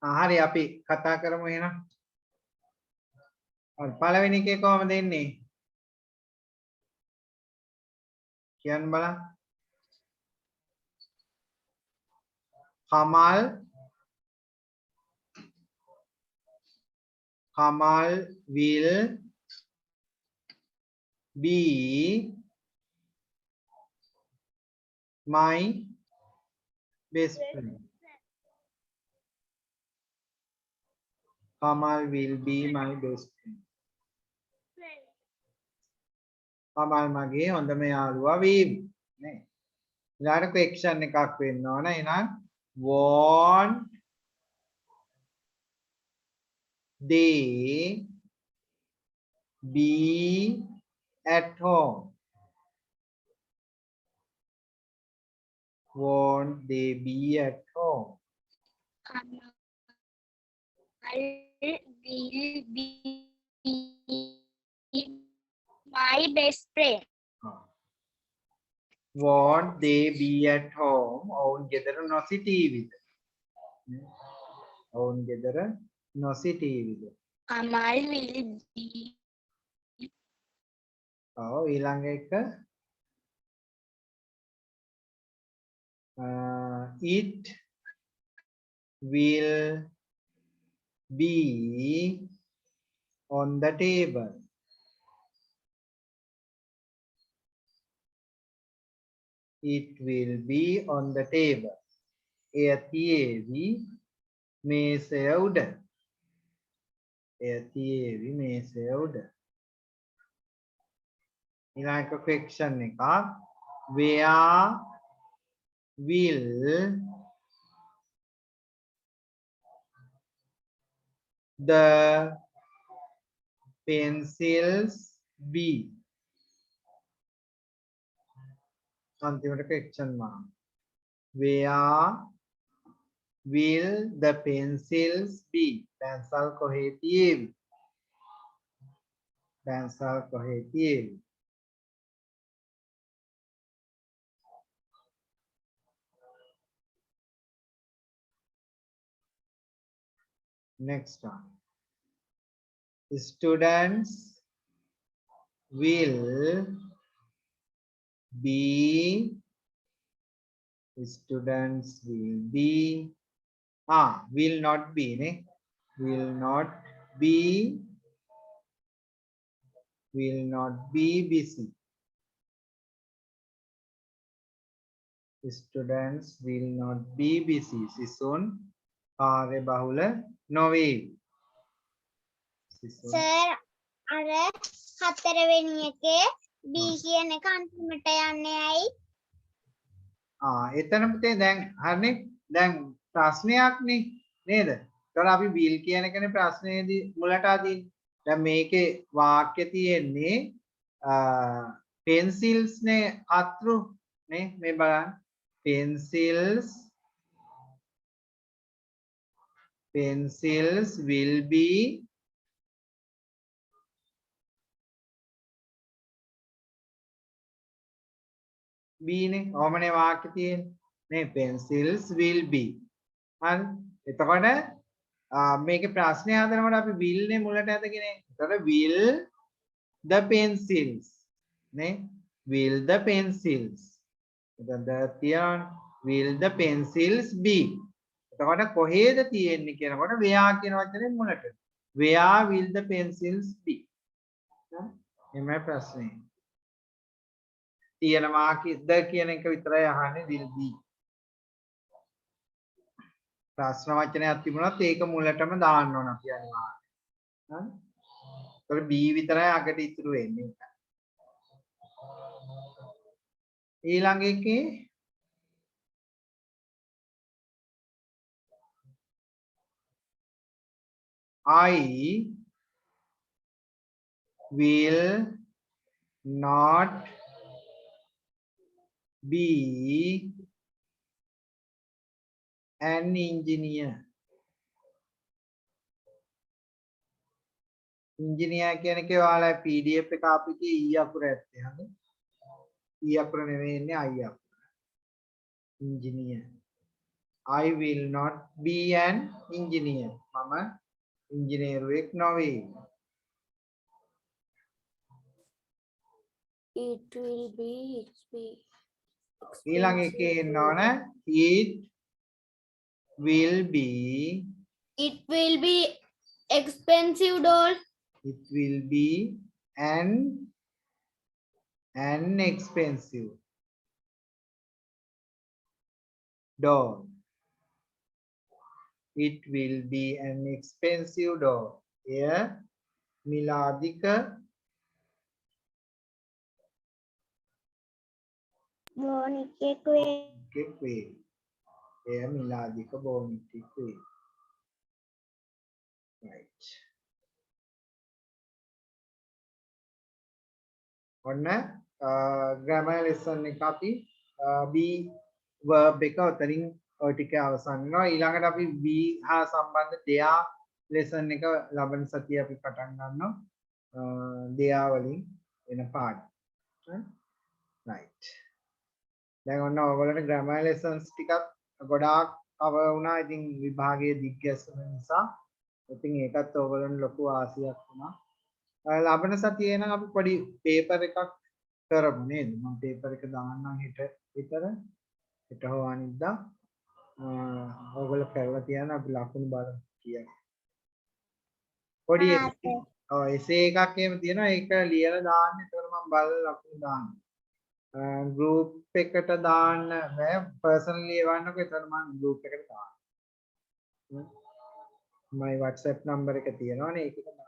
හරි අපි කතා කරමු එහෙනම් පළවෙනි එකේ කොහමද එන්නේ කියන්න බලන්න Kamal will be my best friend. Kamal will be my best friend. Kamal මගේ හොඳම යාළුවා වීම නේ. ඊළඟට question එකක් වෙන්න ඕන. එහෙනම් won't they be at home? Won't they be at home? Kamal will be my best friend. Won't they be at home? ඔවුන් ගෙදර නොසිටීවිද? ඔවුන් ගෙදර නොසිටීවිද? Kamal will be ඔව් ඊළඟ එක it will be on the table. It will be on the table. එය තියේවි මේසය උඩ. එය තියේවි මේසය උඩ. ඊළඟ question එකක් where will the pencils be? අන්තිමට question mark. Where will the pencils be? Pencil කොහේ තියේවි? පැන්සල් කොහේ තියේවි? Next one. Students will be will not be ne? will not be busy. Students will not be busy. සිසුන් කාර්ය බහුල නොවේ. සිසුන් sir අර හතරවෙනි එකේ B කියන එක අන්තිමට යන්නේ ඇයි? එතන පුතේ දැන් හරිනේ දැන් ප්‍රශ්නයක් නේ නේද? ඒතකොට අපි will කියන එකනේ ප්‍රශ්නයේදී මුලට අදින්නේ. දැන් මේකේ වාක්‍ය තියෙන්නේ pencils නේ අත්රු නේ මේ බලන්න pencils will be නේ ඕමනේ වාක්‍ය තියෙන්නේ නේ pencils will be හරි එතකොට මේකේ ප්‍රශ්නය හදනකොට අපි will නේ මුලට ඇදගෙන එතකොට will the pencils නේ will the pencils එතකොට තියන will the pencils be එතකොට කොහේද තියෙන්නේ කියනකොට where කියන වචනේ මුලට where will the pencils be එමය ප්‍රශ්නේ තියෙනවා කිද්ද කියන එක විතරයි අහන්නේ will be ප්‍රශ්න වචනයක් තිබුණත් ඒක මුලටම දාන්න ඕන අපි අනිවාර්යයෙන් හරි ඒතකොට B විතරයි අගට ඉතුරු වෙන්නේ ඊළඟ එකේ I will not be an engineer. engineer කියන එකේ ඔයාලා PDF එක අපිට E අකුර ඇත්තේ හරි. E අකුර නෙවෙයි ඉන්නේ I අකුර. engineer. I will not be an engineer. මම ඉංජිනේරුවෙක් නොවේ. It will be ඊළඟ එකේ එන්න ඕන it will be expensive doll. it will be an expensive doll. It will be an expensive doll. එය මිලාදික බොනිකෙක් වේ. එකෙක් වේ. එය මිලාදික බොනිකෙක් වේ. right. ඔන්න grammar lesson එක අපි be verb එක උතරින් ඔය ටික අවසන් වෙනවා. ඊළඟට අපි be හා සම්බන්ධ දෙයා lesson එක ලබන සතිය අපි පටන් ගන්නවා. දෙයා වලින් එන පාඩම්. right. දැන් ඔන්න ඔයගොල්ලන්ට grammar lessons ටිකක් ගොඩාක් cover වුණා. ඉතින් විභාගයේ දිග්ගැස්සුම නිසා ඉතින් ඒකත් ඔයගොල්ලන්ට ලොකු ආසියක් වුණා. ලබන සතියේ නම් අපි පොඩි පේපර් එකක් කරමු නේද? මම පේපර් එක දාන්නම් හෙට විතර. හෙට හෝ අනිද්දා ඔයගොල්ලෝ කරලා තියන අපි ලකුණු බලමු කියලා. පොඩි එසේ එකක් එහෙම තියෙනවා. ඒක ලියලා දාන්න. ඒතකොට මම බලලා ලකුණු දාන්නම්. group එකට දාන්න බෑ. personally එවන්නකෝ. ඒතකොට මම group එකට දාන්න. my WhatsApp number එක තියෙනවනේ. ඒකට දාන්න.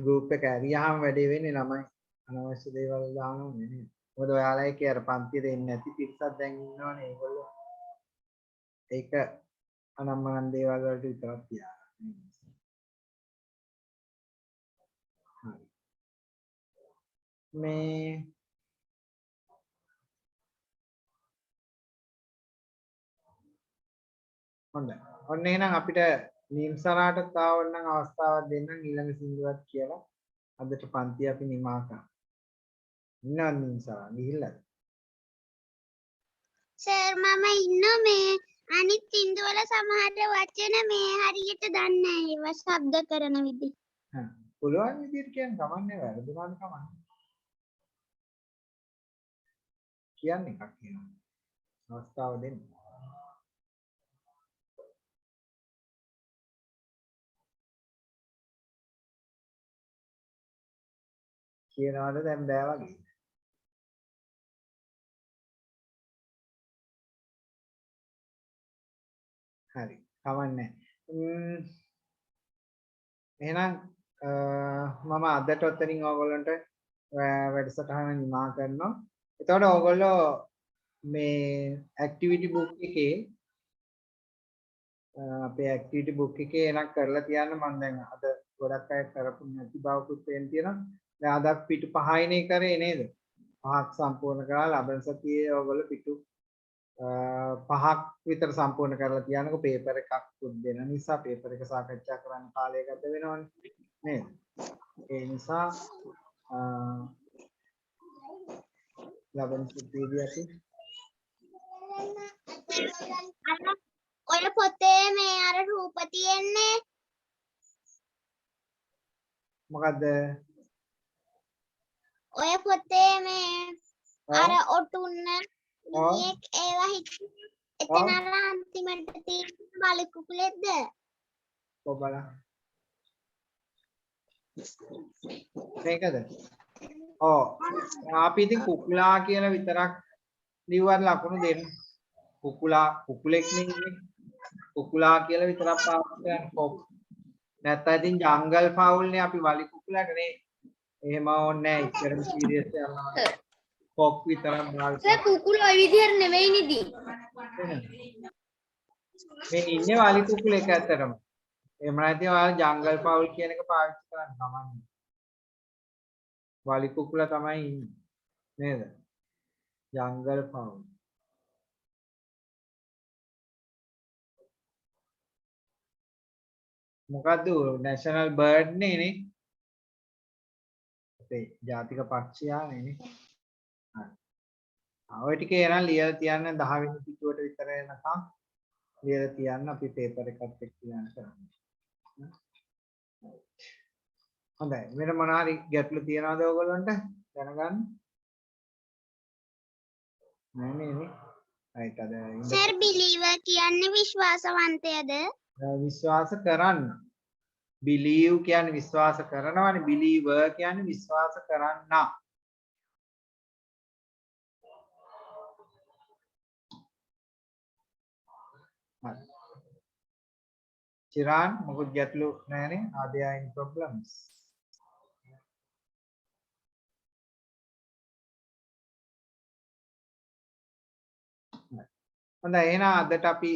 group එක ඇරියාම වැඩේ වෙන්නේ ළමයි අනවශ්‍ය දේවල් දානවා නෙමෙයි. මොකද ඔයාලා ඒකේ අර පන්තියට එන්නේ නැති පිරිසක් දැන් ඉන්නවනේ. ඒගොල්ලෝ ඒක අනම්මන දේවල් වලට විතරක් තියාගන්න. හරි. මේ හොඳයි. ඔන්න එහෙනම් අපිට නිම්සරාට තාව නම් අවස්ථාවක් දෙන්නම් ඊළඟ සින්දුවක් කියලා අදට පන්ති අපි නිමා කරමු. ඉන්නවද නිම්සරා? ගිහිල්ලාද? සර් මම ඉන්නවා මේ අනිත් සින්දු වල සමහර වචන මේ හරියට දන්නේ නැහැ. ඒවා ශබ්ද කරන විදිහ. හා පුළුවන් විදිහට කියන්න කමන්නේ වැරදුනාද කමන්නේ. කියන්නේ එකක් කියනවා. අවස්ථාව දෙන්න. කියනවාද දැන් බෑ වගේ. හරි. කමන්නේ. එහෙනම් මම අදට ඔතනින් ඕගොල්ලන්ට වැඩසටහන නිමා කරනවා. එතකොට ඕගොල්ලෝ මේ ඇක්ටිවිටි බුක් එකේ අපේ ඇක්ටිවිටි බුක් එකේ එනක් කරලා තියන්න. මම දැන් අද ගොඩක් අය කරපු නැති බවකුත් වෙන තියෙනවා. දැන් අදක් පිටු 5යිනේ කරේ නේද? 5ක් සම්පූර්ණ කරලා ලබන සතියේ ඔයගොල්ලෝ පිටු 5ක් විතර සම්පූර්ණ කරලා තියනකො පේපර් එකක් දෙන නිසා පේපර් එක සාකච්ඡා කරන්න කාලය ගත වෙනවනේ නේද? ඒ නිසා ලබන සතියේදී අපි ඔය පොතේ මේ අර රූප තියෙන්නේ මොකද්ද? ඔය පොතේ මේ අර ඔටුන්න මිනිහෙක් ඒවා හිටියේ එතන අර අන්තිමට තියෙන බලු කුකුලෙක්ද? කො බලන්න. මේකද? ඔව්. අපි ඉතින් කුකුලා කියලා විතරක් ලිව්වට ලකුණු දෙන්න. කුකුලෙක් නෙන්නේ. කුකුලා කියලා විතරක් පාවිච්චි කරන්න කොක්. නැත්නම් ඉතින් ජංගල් ෆවුල්නේ අපි වලි කුකුලට නේ. එහෙම ඕනේ නැහැ. ඉතරම සීරියස් යනවා. කොක් විතරක් දාලා. සර් කුකුල ඔය විදිහට නෙවෙයි නිදි. මේ ඉන්නේ වලි කුකුලෙක් ඇත්තටම. එහෙම නැත්නම් ඔයාලා ජංගල් පවුල් කියන එක පාවිච්චි කරන්න කමන්නේ. වලි කුකුලා තමයි ඉන්නේ. නේද? ජංගල් පවුල්. මොකද්ද නැෂනල් බර්ඩ් නේ අපේ ජාතික පක්ෂියානේ නේ. ඔය ටික එනවා ලියලා තියන්න 10 වෙනි පිටුවට විතර එනකම් ලියලා තියන්න අපි පේපර් එකත් එක්ක ලියන්න කරන්නේ. හොඳයි මෙන්න මොනවා හරි ගැටලු තියනවද ඔයගොල්ලන්ට දැනගන්න? නෑ නේ. right අද සර් බිලීවර් කියන්නේ විශ්වාසවන්තයද? විශ්වාස කරන්න. believe කියන්නේ විශ්වාස කරනවානේ. believer කියන්නේ විශ්වාස කරන්න. Chiran, මොකද ගැටලු නැහැනේ? Are there any problems? හොඳයි එහෙනම් අදට අපි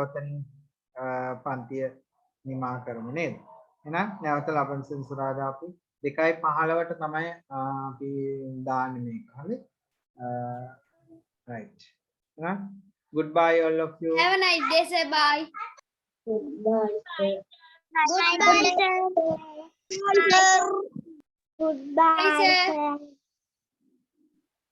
ඔතනින් පන්තිය නිමා කරමු නේද? එහෙනම් නැවත ලබන සෙන්සුරාදා අපි 2:15ට තමයි අපි දාන්නේ මේක. හරි? right. එහෙනම් goodbye all of you. Have a nice day, sir. Bye. Goodbye, sir. Bye, sir. Goodbye, sir.